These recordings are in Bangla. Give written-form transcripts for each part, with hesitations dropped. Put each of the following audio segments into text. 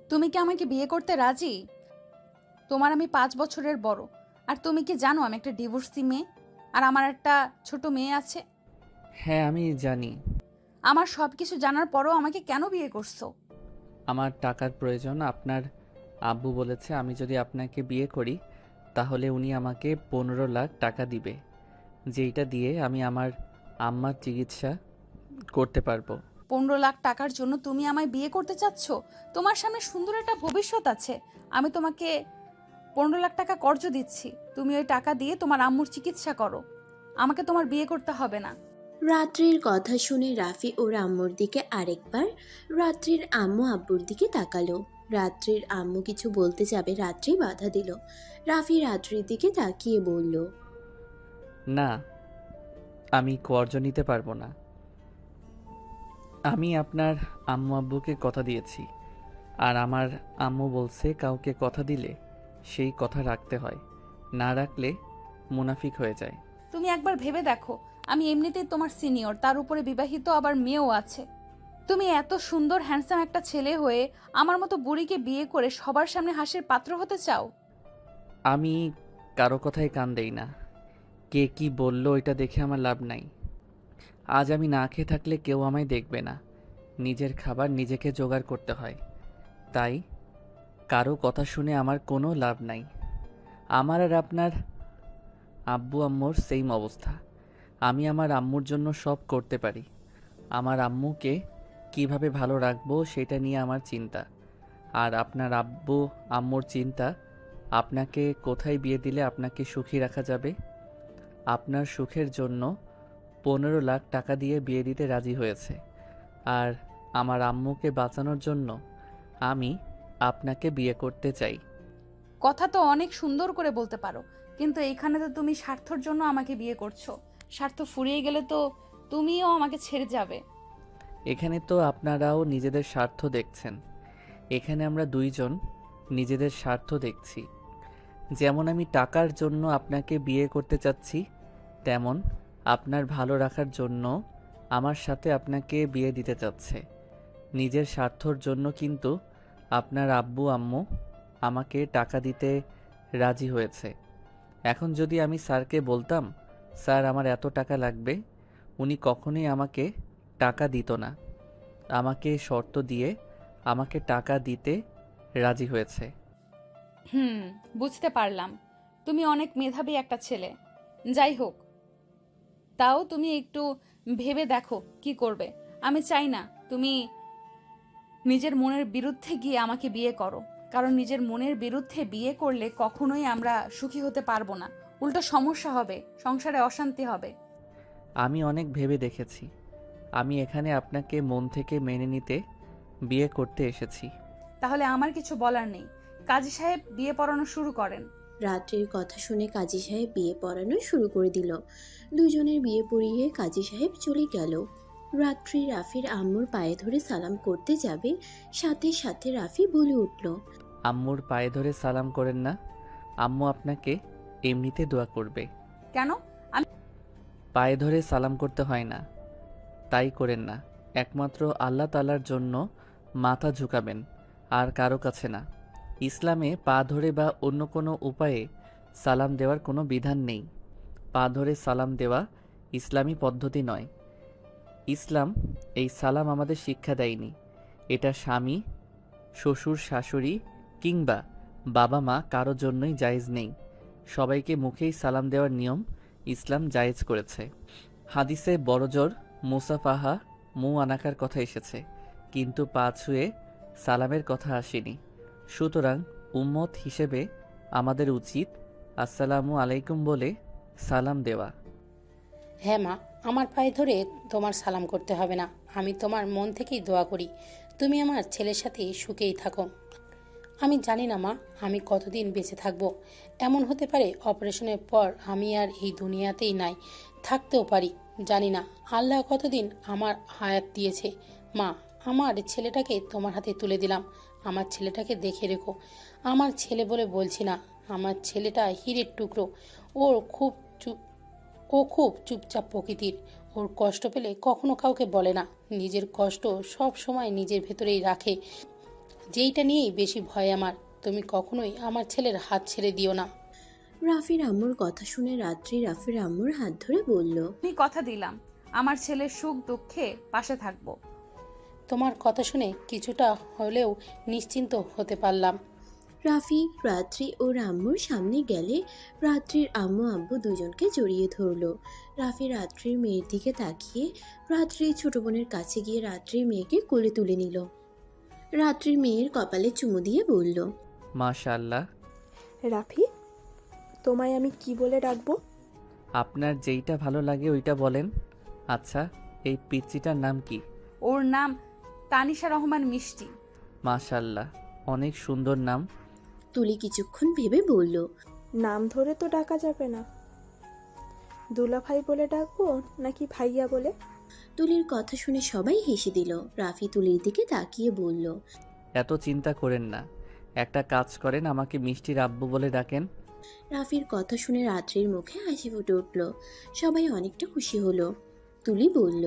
তুমি কি আমাকে বিয়ে করতে রাজি? তোমার আমি 5 বছরের বড়। আর তুমি কি জানো আমি একটা ডিভোর্সি মেয়ে? আর আমার একটা ছোট মেয়ে আছে। হ্যাঁ, আমি জানি। আমার সব কিছু জানার পরও আমাকে কেন বিয়ে করছো? আমার টাকার প্রয়োজন। আপনার আব্বু বলেছে আমি যদি আপনাকে বিয়ে করি তাহলে উনি আমাকে 15 লাখ টাকা দিবে, যেইটা দিয়ে আমি আমার আম্মার চিকিৎসা করতে পারবো। 15 লাখ টাকার জন্য তুমি আমায় বিয়ে করতে চাচ্ছ? তোমার সামনে সুন্দর একটা ভবিষ্যৎ আছে। আমি তোমাকে 15 লাখ টাকা কর্জ দিচ্ছি, তুমি ওই টাকা দিয়ে তোমার আম্মুর চিকিৎসা করো। আমাকে তোমার বিয়ে করতে হবে না। রাত্রির কথা শুনে রাফি ওর আম্মুর দিকে আরেকবার, রাত্রির আম্মু আব্বুর দিকে তাকালো। রাত্রির আম্মু কিছু বলতে যাবে, রাত্রি বাধা দিল। রাফি রাত্রির দিকে তাকিয়ে বলল, না, আমি কর্জ নিতে পারবো না। আমি আপনার আম্মু আব্বুকে কথা দিয়েছি, আর আমার আম্মু বলছে কাউকে কথা দিলে সেই কথা রাখতে হয়, না রাখলে মুনাফিক হয়ে যায়। তুমি একবার ভেবে দেখো, আমি এমনিতেই তোমার সিনিয়র, তার উপরে বিবাহিত আবার মেয়েও আছে। তুমি এত সুন্দর হ্যান্ডসাম একটা ছেলে হয়ে আমার মতো বুড়িকে বিয়ে করে সবার সামনে হাসির পাত্র হতে চাও? আমি কারো কথায় কান দেই না। কে কি বললো এটা দেখে আমার লাভ নাই। আজ আমি না খেয়ে থাকলে কেউ আমায় দেখবে না। নিজের খাবার নিজেকে জোগাড় করতে হয়। তাই কারো কথা শুনে আমার কোনো লাভ নাই। আমার আর আপনার আব্বু আম্মুর সেম অবস্থা। আমি আমার আম্মুর জন্য সব করতে পারি। আমার আম্মুকে কিভাবে ভালো রাখবো সেটা নিয়ে আমার চিন্তা। আর আপনার আব্বু আম্মুর চিন্তা আপনাকে কোথায় বিয়ে দিলে আপনাকে সুখী রাখা যাবে। আপনার সুখের জন্য 15 লাখ টাকা দিয়ে বিয়ে দিতে রাজি হয়েছে। আর আমার আম্মুকে বাঁচানোর জন্য আমি আপনাকে বিয়ে করতে চাই। কথা তো অনেক সুন্দর করে বলতে পারো, কিন্তু এইখানে তো তুমি স্বার্থর জন্য আমাকে বিয়ে করছো। স্বার্থ ফুরিয়ে গেলে তো তুমিও আমাকে ছেড়ে যাবে। এখানে তো আপনারাও নিজেদের স্বার্থ দেখছেন। এখানে আমরা দুইজন নিজেদের স্বার্থ দেখছি। যেমন আমি টাকার জন্য আপনাকে বিয়ে করতে চাচ্ছি, তেমন আপনার ভালো রাখার জন্য আমার সাথে আপনাকে বিয়ে দিতে চাচ্ছে। নিজের স্বার্থর জন্য কিন্তু আপনার আব্বু আম্মু আমাকে টাকা দিতে রাজি হয়েছে। এখন যদি আমি স্যারকে বলতাম স্যার আমার এত টাকা লাগবে, উনি কখনোই আমাকে টাকা দিত না। আমাকে শর্ত দিয়ে আমাকে টাকা দিতে রাজি হয়েছে। হুম, বুঝতে পারলাম। তুমি অনেক মেধাবী একটা ছেলে। যাই হোক, তাও তুমি একটু ভেবে দেখো কি করবে। আমি চাই না তুমি নিজের মনের বিরুদ্ধে গিয়ে আমাকে বিয়ে করো। কারণ নিজের মনের বিরুদ্ধে বিয়ে করলে কখনোই আমরা সুখী হতে পারবো না। উল্টো সমস্যা হবে, সংসারে অশান্তি হবে। আমি অনেক ভেবে দেখেছি। আমি এখানে আপনাকে মন থেকে মেনে নিতে বিয়ে করতে এসেছি। তাহলে আমার কিছু বলার নেই। কাজী সাহেব বিয়ে পড়ানো শুরু করেন। রাত্রির কথা শুনে কাজী সাহেব বিয়ে পড়ানো শুরু করে দিল। দুজনের বিয়ে পড়িয়ে কাজী সাহেব চলে গেল। রাত্রি রাফির আম্মুর পায়ে ধরে সালাম করতে যাবে, সাথে সাথে রাফি বলে উঠল, আম্মুর পায়ে ধরে সালাম করেন না। আম্মু আপনাকে এমনিতে দোয়া করবে। কেন? আমি পায়ে ধরে সালাম করতে হয় না, তাই করেন না। একমাত্র আল্লাহ তাআলার জন্য মাথা ঝুঁকাবেন, আর কারো কাছে না। ইসলামে পা ধরে বা অন্য কোনো উপায়ে সালাম দেওয়ার কোনো বিধান নেই। পা ধরে সালাম দেওয়া ইসলামী পদ্ধতি নয়। ইসলাম এই সালাম আমাদের শিক্ষা দেয়নি। এটা স্বামী, শ্বশুর, শাশুড়ি কিংবা বাবা মা কারো জন্যই জায়েজ নেই। সবাইকে মুখেই সালাম দেওয়ার নিয়ম ইসলাম জায়েজ করেছে। হাদিসে বড়জোর মুসাফাহা আনাকার কথা এসেছে, কিন্তু পা ছুঁয়ে সালামের কথা আসেনি। সুতরাং উম্মত হিসেবে আমাদের উচিত আসসালামু আলাইকুম বলে সালাম দেওয়া। হ্যাঁ মা, আমার পায়ে ধরে তোমার সালাম করতে হবে না। আমি তোমার মন থেকেই দোয়া করি তুমি আমার ছেলের সাথে সুখেই থাকো। আমি জানি না মা, আমি কতদিন বেঁচে থাকবো। এমন হতে পারে অপারেশনের পর আমি আর এই দুনিয়াতেই নাই, থাকতেও পারি। জানি না আল্লাহ কতদিন আমার হায়াত দিয়েছে। মা, আমার ছেলেটাকে তোমার হাতে তুলে দিলাম। আমার ছেলেটাকে দেখে রেখো। আমার ছেলে বলে বলছি না, আমার ছেলেটা হীরের টুকরো। ওর খুব ও খুব চুপচাপ প্রকৃতির। ওর কষ্ট পেলে কখনো কাউকে বলে না, নিজের কষ্ট সব সময় নিজের ভেতরেই রাখে। যেইটা নিয়েই বেশি ভয় আমার। তুমি কখনোই আমার ছেলের হাত ছেড়ে দিও না। রাফির আম্মুর কথা শুনে রাত্রি রাফির আম্মুর হাত ধরে বলল। আমি কথা দিলাম আমার ছেলের সুখ দুঃখে পাশে থাকবো। তোমার কথা শুনে কিছুটা হলেও নিশ্চিন্ত হতে পারলাম। রাফি রাত্রি ও আম্মুর সামনে গেলে রাত্রির আম্মু আব্বু দুজনকে জড়িয়ে ধরলো। রাফি রাত্রির মেয়ের দিকে তাকিয়ে রাত্রির ছোট বোনের কাছে গিয়ে রাত্রির মেয়েকে কোলে তুলে নিল। রাত্রির মেয়ের কপালে চুমু দিয়ে বলল, মাশাআল্লাহ। রাফি, তোমায় আমি কি বলে ডাকবো? আপনার যেইটা ভালো লাগে ওইটা বলেন। আচ্ছা, এই পিচ্চিটার নাম কি? ওর নাম তানিশা রহমান মিষ্টি। মাশাআল্লাহ, অনেক সুন্দর নাম। তুলি কিছুক্ষণ ভেবে বলল, নাম ধরে তো ডাকা যাবে না। দুলাভাই বলে ডাকবো নাকি ভাইয়া বলে? তুলির কথা শুনে সবাই হেসে দিল। রাফি তুলির দিকে তাকিয়ে বলল, এত চিন্তা করেন না, একটা কাজ করেন, আমাকে মিষ্টির আব্বু বলে ডাকেন। রাফির কথা শুনে রাত্রির মুখে হাসি ফুটে উঠল। সবাই অনেকটা খুশি হলো। তুলি বলল,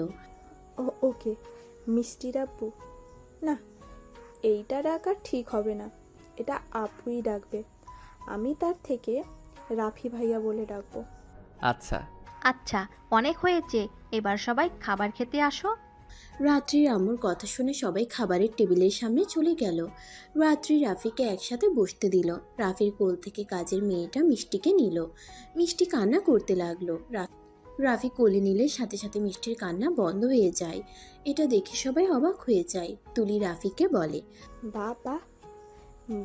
ওকে, মিষ্টির আব্বু। না, এইটা ডাকা ঠিক হবে না, এটা আপুই ডাকবে। আমি তার থেকে রাফি ভাইয়া বলে ডাকবো। আচ্ছা। আচ্ছা, অনেক হয়েছে, এবার সবাই খাবার খেতে আসো। রাত্রির আম্মুর কথা শুনে সবাই খাবারের টেবিলের সামনে চলে গেল। রাত্রি রাফিকে একসাথে বসতে দিল। রাফির কোল থেকে কাজের মেয়েটা মিষ্টিকে নিল। মিষ্টি কান্না করতে লাগলো। রাফি কোলে নিলে সাথে সাথে মিষ্টির কান্না বন্ধ হয়ে যায়। এটা দেখে সবাই অবাক হয়ে যায়। তুলি রাফিকে বলে, বাবা,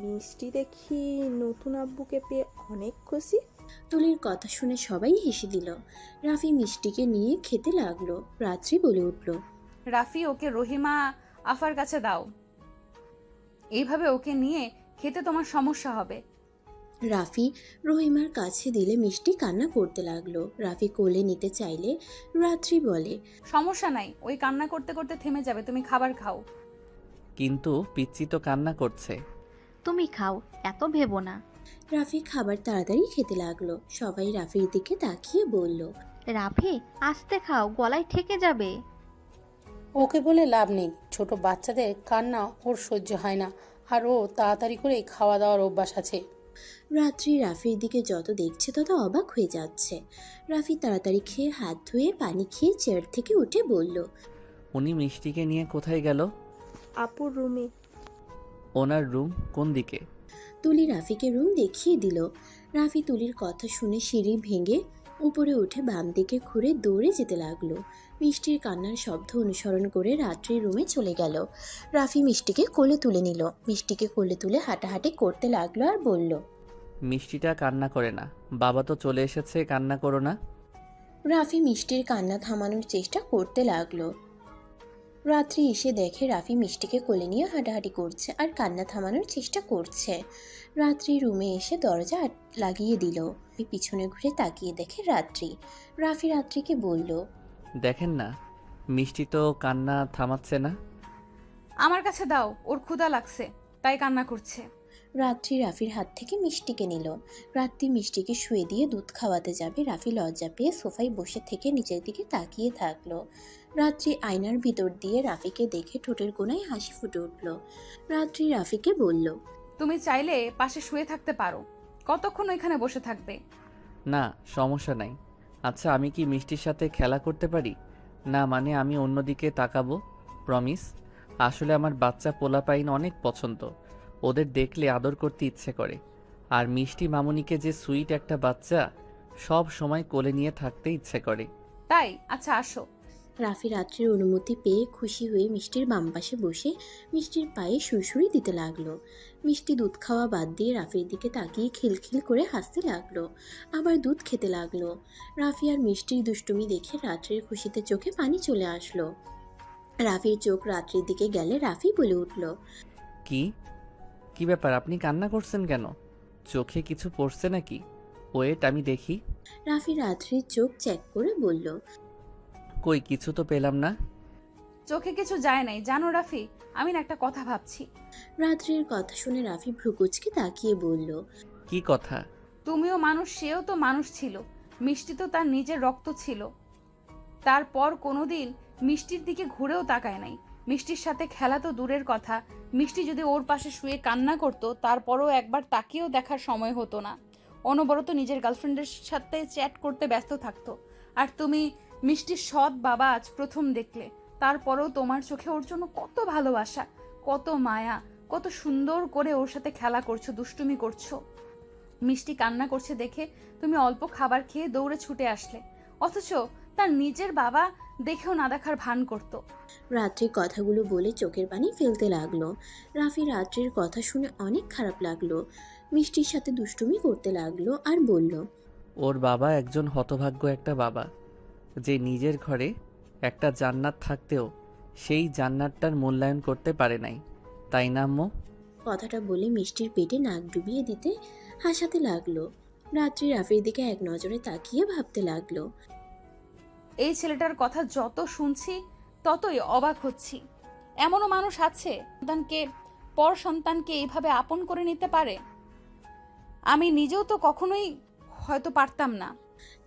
মিষ্টি দেখি নতুন আব্বুকে পেয়ে অনেক খুশি। তুলির কথা শুনে সবাই হেসে দিল। রাফি মিষ্টিকে নিয়ে খেতে লাগলো। রাত্রি বলে উঠল, রাফি, ওকে রহিমা আফার কাছে দাও। এইভাবে ওকে নিয়ে খেতে তোমার সমস্যা হবে। রাফি রহিমার কাছে দিলে মিষ্টি কান্না করতে লাগলো। রাফি কোলে নিতে চাইলে রাত্রি বলে, সমস্যা নাই, ওই কান্না করতে করতে থেমে যাবে, তুমি খাবার খাও। কিন্তু পিচ্চি তো কান্না করছে। তুমি খাও, এত ভেবো না। রাফি খাবার তাড়াতাড়ি খেতে লাগলো। সবাই রাফির দিকে তাকিয়ে বলল, রাফি, আস্তে খাও, গলায় ঠেকে যাবে। ওকে বলে লাভ নেই, ছোট বাচ্চাদের কান্না ওর সহ্য হয় না, আর ও তাড়াতাড়ি করে খাওয়া দাওয়ার অভ্যাস আছে। রাত্রি রাফির দিকে যত দেখছে তত অবাক হয়ে যাচ্ছে। রাফি তাড়াতাড়ি খেয়ে হাত ধুয়ে পানি খেয়ে চেয়ার থেকে উঠে বলল, উনি মিষ্টিকে নিয়ে কোথায় গেল? আপুর রুমে। ওনার রুম কোন দিকে? তুলি রাফিকে রুম দেখিয়ে দিল। রাফি তুলির কথা শুনে সিঁড়ি ভেঙে উপরে উঠে বাম দিকে ঘুরে দৌড়ে যেতে লাগলো। মিষ্টির কান্নার শব্দ অনুসরণ করে রাত্রির রুমে চলে গেল। রাফি মিষ্টিকে কোলে তুলে নিল। মিষ্টিকে কোলে তুলে হাঁটাহাঁটি করতে লাগলো আর বলল, মিষ্টিটা কান্না করে না, বাবা তো চলে এসেছে, কান্না করো না। রাফি মিষ্টির কান্না থামানোর চেষ্টা করতে লাগলো। রাত্রি এসে দেখে রাফি মিষ্টিকে কোলে নিয়ে হাঁটাহাঁটি করছে আর কান্না থামানোর চেষ্টা করছে। রাত্রি রুমে এসে দরজা লাগিয়ে দিল। পিছনে ঘুরে তাকিয়ে দেখে রাত্রি। রাফি রাত্রিকে বলল, দেখেন না, মিষ্টি তো কান্না থামাচ্ছে না। আমার কাছে দাও, ওর ক্ষুধা লাগছে তাই কান্না করছে। রাত্রি রাফির হাত থেকে মিষ্টিকে নিল। রাত্রি মিষ্টিকে শুয়ে দিয়ে দুধ খাওয়াতে যাবে। রাফি লজ্জা পেয়ে সোফায় বসে থেকে নিচের দিকে তাকিয়ে থাকলো। রাত্রি আয়নার ভিতর দিয়ে রাফিকে দেখে ঠোঁটের কোণায় হাসি ফুটে উঠল। রাত্রি রাফিকে বলল, তুমি চাইলে পাশে শুয়ে থাকতে পারো, কতক্ষণ এখানে বসে থাকবে? না, সমস্যা নাই। আচ্ছা, আমি কি মিষ্টির সাথে খেলা করতে পারি? না মানে আমি অন্যদিকে তাকাবো, প্রমিস। আসলে আমার বাচ্চা পোলাপাইন অনেক পছন্দ, ওদের দেখলে আদর করতে ইচ্ছে করে। আর মিষ্টি মামুনিকে যে সুইট একটা বাচ্চা, সব সময় কোলে নিয়ে থাকতে ইচ্ছে করে। তাই? আচ্ছা আসো। রাফি রাত্রির অনুমতি পেয়ে খুশি হয়ে মিষ্টির বাম পাশে বসে মিষ্টির পায়ে সুড়সুড়ি দিতে লাগলো। মিষ্টি দুধ খাওয়া বাদ দিয়ে রাফির দিকে তাকিয়ে খিলখিল করে হাসতে লাগলো, আবার দুধ খেতে লাগলো। রাফি আর মিষ্টির দুষ্টুমি দেখে রাত্রির খুশিতে চোখে পানি চলে আসলো। রাফির চোখ রাত্রির দিকে গেলে রাফি বলে উঠল, কি কি ব্যাপার, আপনি কান্না করছেন কেন? চোখে কিছু পড়ছে নাকি? ওয়েট, আমি দেখি। রাফি রাত্রির চোখ চেক করে বলল, কই, কিছু তো পেলাম না। চোখে কিছু যায় নাই জানো রাফি, আমি না একটা কথা ভাবছি। রাত্রির কথা শুনে রাফি ভ্রুকুচকে তাকিয়ে বলল, কি কথা? তুমিও মানুষ, সেও তো মানুষ ছিল। মিষ্টি তো তার নিজের রক্ত ছিল, তারপর কোনোদিন মিষ্টির দিকে ঘুরেও তাকায় নাই। মিষ্টির সাথে খেলা তো দূরের কথা, মিষ্টি যদি ওর পাশে শুয়ে কান্না করতো, তারপরও একবার তাকেও দেখার সময় হতো না। অনবরত নিজের গার্লফ্রেন্ডের সাথে চ্যাট করতে ব্যস্ত থাকতো। আর তুমি মিষ্টির সৎ বাবা আজ প্রথম দেখলে, তারপরেও তোমার চোখে ওর জন্য কত ভালোবাসা, কত মায়া, কত সুন্দর করে ওর সাথে খেলা করছো, দুষ্টুমি করছো। মিষ্টি কান্না করছে দেখে তুমি অল্প খাবার খেয়ে দৌড়ে ছুটে আসলে, অথচ তার নিজের বাবা দেখেও না দেখার ভান করতো। রাত্রি কথাগুলো বলে চোখের পানি ফেলতে লাগলো। রাফি রাত্রির কথা শুনে অনেক খারাপ লাগলো। মিষ্টির সাথে দুষ্টুমি করতে লাগলো আর বলল, ওর বাবা একজন হতভাগ্য একটা বাবা, যে নিজের ঘরে একটা জান্নাত থাকতেও সেই জান্নাতটার মূল্যায়ন করতে পারে নাই, তাই না আম্মু? কথাটা বলে মিষ্টির পেটে নাক ডুবিয়ে দিতে হাসাতে লাগলো। রাত্রি রাফির দিকে এক নজরে তাকিয়ে ভাবতে লাগলো। এই ছেলেটার কথা যত শুনছি ততই অবাক হচ্ছি। এমনও মানুষ আছে সন্তানকে, পর সন্তানকে এইভাবে আপন করে নিতে পারে। আমি নিজেও তো কখনোই হয়তো পারতাম না।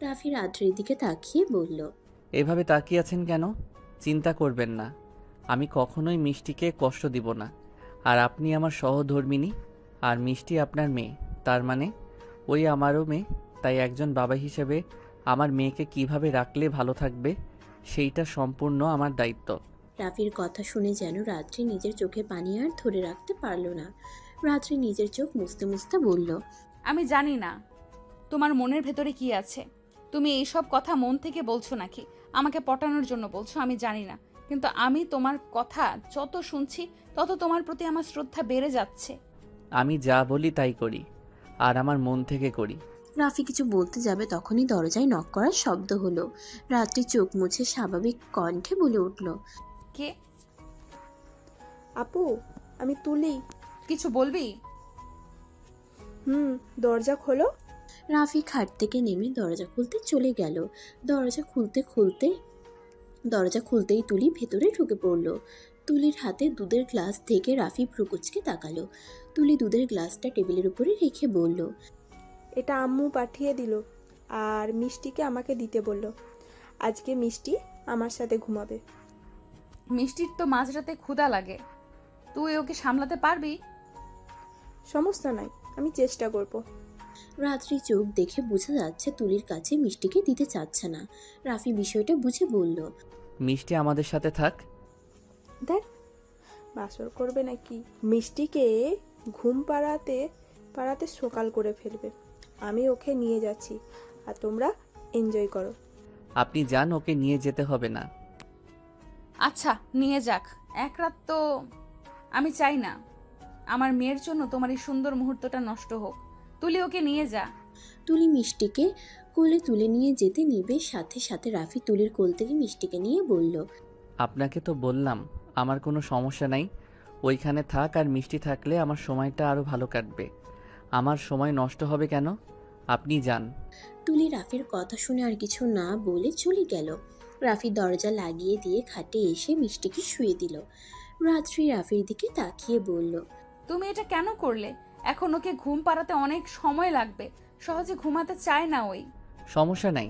রাফি রাত্রির দিকে তাকিয়ে বলল, এভাবে তাকিয়ে আছেন কেন? চিন্তা করবেন না, আমি কখনোই মিষ্টিকে কষ্ট দিব না। আর আপনি আমার সহধর্মিণী, আর মিষ্টি আপনার মেয়ে, তার মানে ওই আমারও মেয়ে। তাই একজন বাবা হিসেবে আমার মেয়েকে কিভাবে রাখলে ভালো থাকবে সেইটা সম্পূর্ণ আমার দায়িত্ব। রাফির কথা শুনে যেন রাত্রি নিজের চোখে পানি আর ধরে রাখতে পারল না। রাত্রি নিজের চোখ মুছতে মুছতে বলল, আমি জানি না তোমার মনের ভেতরে কি আছে। তুমি এইসব কথা মন থেকে বলছো নাকি আমাকে পটানোর জন্য বলছো আমি জানি না, কিন্তু আমি তোমার কথা যত শুনছি তত তোমার প্রতি আমার শ্রদ্ধা বেড়ে যাচ্ছে। আমি যা বলি তাই করি, আর আমার মন থেকে করি। রাফি কিছু বলতে যাবে তখনই দরজায় নক করার শব্দ হলো। রাত্রি চোখ মুছে স্বাভাবিক কণ্ঠে বলে উঠল, কে? আপু, আমি তুলি। কিছু বলবি? দরজা খোলো। রাফি খাট থেকে নেমে দরজা খুলতে চলে গেল। দরজা খুলতেই তুলি ভেতরে ঢুকে পড়ল। তুলির হাতে দুধের গ্লাস থেকে রাফি ভ্রুকুচকে তাকালো। তুলি দুধের গ্লাসটা টেবিলের উপরে রেখে বলল, এটা আম্মু পাঠিয়ে দিল আর মিষ্টিকে আমাকে দিতে বলল। আজকে মিষ্টি আমার সাথে ঘুমাবে। মিষ্টির তো মাঝরাতে ক্ষুধা লাগে, তুই ওকে সামলাতে পারবি? সমস্যা নাই, আমি চেষ্টা করব। রাত্রি চোখ দেখে বোঝা যাচ্ছে তুলির কাছে মিষ্টিকে দিতে চাচ্ছে না। রাফি বিষয়টা বুঝে বলল, মিষ্টি আমাদের সাথে থাক। দেখ, বাসর করবে নাকি? মিষ্টিকে ঘুম পাড়াতে পাড়াতে সকাল করে ফেলবে। আমি ওকে নিয়ে যাচ্ছি, আর তোমরা এনজয় করো। আপনি যান, ওকে নিয়ে যেতে হবে না। আচ্ছা নিয়ে যাক, এক রাত তো। আমি চাই না আমার মেয়ের জন্য তোমার এই সুন্দর মুহূর্তটা নষ্ট হোক। তুলি ওকে নিয়ে যা। তুলি মিষ্টিকে কোলে তুলে নিয়ে যেতে নিবে, সাথে সাথে রাফি তুলির কোল থেকে মিষ্টিকে নিয়ে বলল, আপনাকে তো বললাম আমার কোনো সমস্যা নাই, ওইখানে থাক। আর মিষ্টি থাকলে আমার সময়টা আরও ভালো কাটবে। আমার সময় নষ্ট হবে কেন? আপনি যান। তুলি রাফির কথা শুনে আর কিছু না বলে চলে গেল। রাফি দরজা লাগিয়ে দিয়ে খাটে এসে মিষ্টিকে শুয়ে দিল। রাত্রি রাফির দিকে তাকিয়ে বলল, তুমি এটা কেন করলে? এখন ওকে ঘুম পাড়াতে অনেক সময় লাগবে, সহজে ঘুমাতে চায় না ওই। সমস্যা নাই,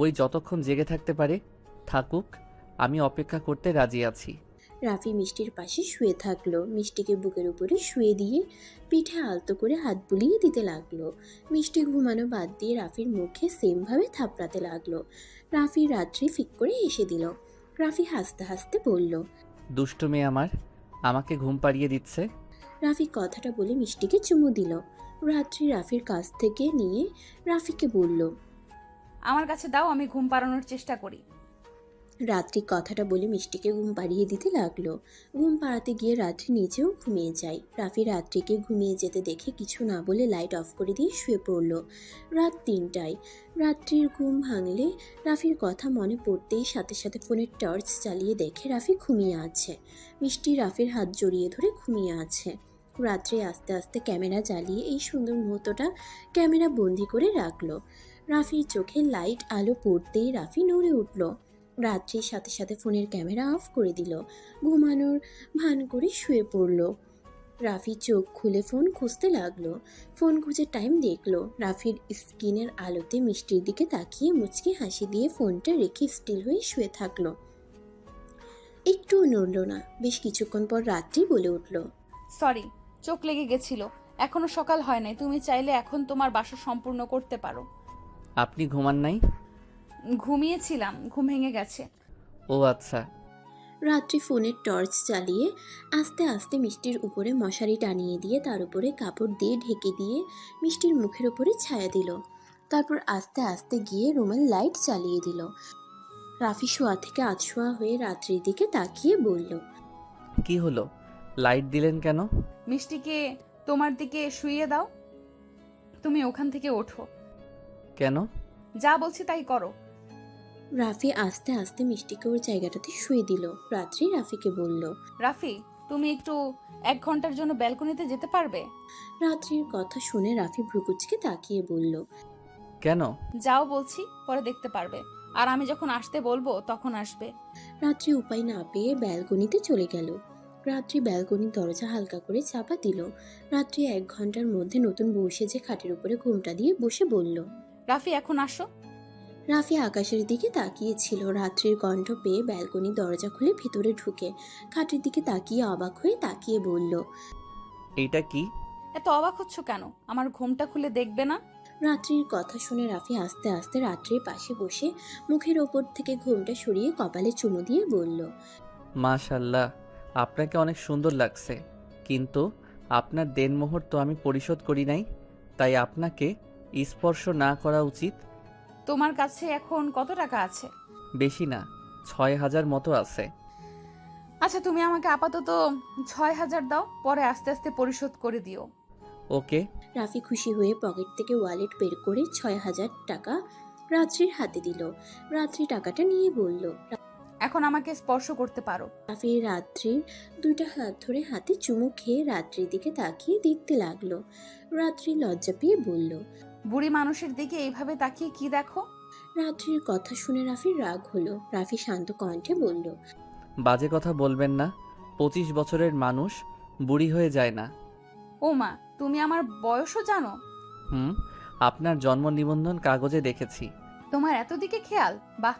ওই যতক্ষণ জেগে থাকতে পারে থাকুক, আমি অপেক্ষা করতে রাজি আছি। রাফি মিষ্টির পাশে শুয়ে থাকলো। মিষ্টিকে বুকের উপরে শুয়ে দিয়ে পিঠে আলতো করে হাত বুলিয়ে দিতে লাগলো। মিষ্টি ঘুমানো বাদ দিয়ে রাফির মুখে সেমভাবে থাপড়াতে লাগলো। রাফি রাত্রি ফিক করে হেসে দিল। রাফি হাসতে হাসতে বলল, দুষ্ট মেয়ে আমার, আমাকে ঘুম পাড়িয়ে দিচ্ছে। রাফি কথাটা বলে মিষ্টিকে চুমু দিল। রাত্রি রাফির কাছ থেকে নিয়ে রাফিকে বলল, আমার কাছে দাও, আমি ঘুম পাড়ানোর চেষ্টা করি। রাত্রি কথাটা বলে মিষ্টিকে ঘুম পাড়িয়ে দিতে লাগলো। ঘুম পাড়াতে গিয়ে রাত্রি নিজেও ঘুমিয়ে যায়। রাফি রাত্রিকে ঘুমিয়ে যেতে দেখে কিছু না বলে লাইট অফ করে দিয়ে শুয়ে পড়ল। রাত 3টায় রাত্রির ঘুম ভাঙলে রাফির কথা মনে পড়তেই সাথে সাথে ফোনের টর্চ চালিয়ে দেখে রাফি ঘুমিয়ে আছে। মিষ্টি রাফির হাত জড়িয়ে ধরে ঘুমিয়ে আছে। রাত্রি আস্তে আস্তে ক্যামেরা জ্বালিয়ে এই সুন্দর মুহূর্তটা ক্যামেরা বন্দি করে রাখলো। রাফির চোখে লাইট আলো পড়তেই রাফি নড়ে উঠল। রাত্রির সাথে সাথে ফোনের ক্যামেরা অফ করে দিল। ঘুমানোর ভান করে শুয়ে পড়ল। রাফি চোখ খুলে ফোন খুঁজতে লাগলো। ফোন খুঁজে টাইম দেখলো। রাফির স্ক্রিনের আলোতে মিষ্টির দিকে তাকিয়ে মুচকি হাসি দিয়ে ফোনটা রেখে স্টিল হয়ে শুয়ে থাকলো। একটুও নড়ল না। বেশ কিছুক্ষণ পর রাত্রি বলে উঠল, সরি, চোখ লেগে গেছিল। এখনো সকাল হয় নাই, তুমি চাইলে এখন তোমার বাসা সম্পূর্ণ করতে পারো। আপনি ঘুমান নাই? ঘুমিয়েছিলাম, ঘুম ভেঙে গেছে। ও আচ্ছা। রাত্রি ফোনের টর্চ জ্বালিয়ে আস্তে আস্তে মিষ্টির উপরে মশারি টানিয়ে দিয়ে তার উপরে কাপড় দিয়ে ঢেকে দিয়ে মিষ্টির মুখের উপরে ছায়া দিল। তারপর আস্তে আস্তে গিয়ে রুমের লাইট চালিয়ে দিল। রাফি শোয়া থেকে আধশোয়া হয়ে রাত্রির দিকে তাকিয়ে বলল, কি হলো? লাইট দিলেন কেন? মিষ্টিকে তোমার দিকে শুইয়ে দাও। তুমি ওখান থেকে ওঠো। কেন? যা বলছি তাই করো। রাফি আস্তে আস্তে মিষ্টিকে ওর জায়গাটাতে শুয়ে দিল। রাত্রি রাফিকে বলল, রাফি, তুমি একটু 1 ঘন্টার জন্য ব্যালকনিতে যেতে পারবে? রাত্রির কথা শুনে রাফি ভ্রুকুচকে তাকিয়ে বলল, কেন? যাও বলছি, পরে দেখতে পারবে। আর আমি যখন আসতে বলবো তখন আসবে। রাত্রি উপায় না পেয়ে ব্যালকনিতে চলে গেল। রাত্রি ব্যালকনির দরজা হালকা করে চাপা দিল। রাত্রি 1 ঘন্টার মধ্যে নতুন বউ সেজে খাটের উপরে ঘোমটা দিয়ে বসে বলল। রাফি, এখন আসো। রাফি আকাশের দিকে তাকিয়েছিল। রাত্রির কণ্ঠ পেয়ে ব্যালকনির দরজা খুলে ভিতরে ঢুকে খাটের দিকে তাকিয়ে অবাক হয়ে তাকিয়ে বলল, এইটা কি? এত অবাক হচ্ছ কেন? আমার ঘুমটা খুলে দেখবে না? রাত্রির কথা শুনে রাফি আস্তে আস্তে রাত্রির পাশে বসে মুখের ওপর থেকে ঘোমটা সরিয়ে কপালে চুমু দিয়ে বলল, মাশাল্লাহ, আপনাকে অনেক সুন্দর লাগছে, কিন্তু আপনার দেনমোহর তো আমি পরিশোধ করি নাই, তাই আপনাকে স্পর্শ না করা উচিত। তোমার কাছে এখন কত টাকা আছে? বেশি না, 6,000 মতো আছে। আচ্ছা, তুমি আমাকে আপাতত 6,000 দাও, পরে আস্তে আস্তে পরিশোধ করে দিও। ওকে। রাফি খুশি হয়ে পকেট থেকে ওয়ালেট বের করে 6,000 টাকা রাত্রির হাতে দিল। রাত্রি টাকাটা নিয়ে বলল, এখন আমাকে স্পর্শ করতে পারো। রাফি রাত্রির দুইটা হাত ধরে হাতে চুমু খেয়ে রাত্রির দিকে তাকিয়ে দেখতে লাগলো। রাত্রি লজ্জা পেয়ে বলল, বুড়ি মানুষের দিকে এইভাবে তাকিয়ে কি দেখো? রাত্রির কথা শুনে রাফির রাগ হলো। রাফি শান্ত কণ্ঠে বলল, বাজে কথা বলবেন না, 25 বছরের মানুষ বুড়ি হয়ে যায় না। ও মা, তুমি আমার বয়সও জানো? হুম, আপনার জন্ম নিবন্ধন কাগজে দেখেছি। তোমার এত দিকে খেয়াল, বাহ।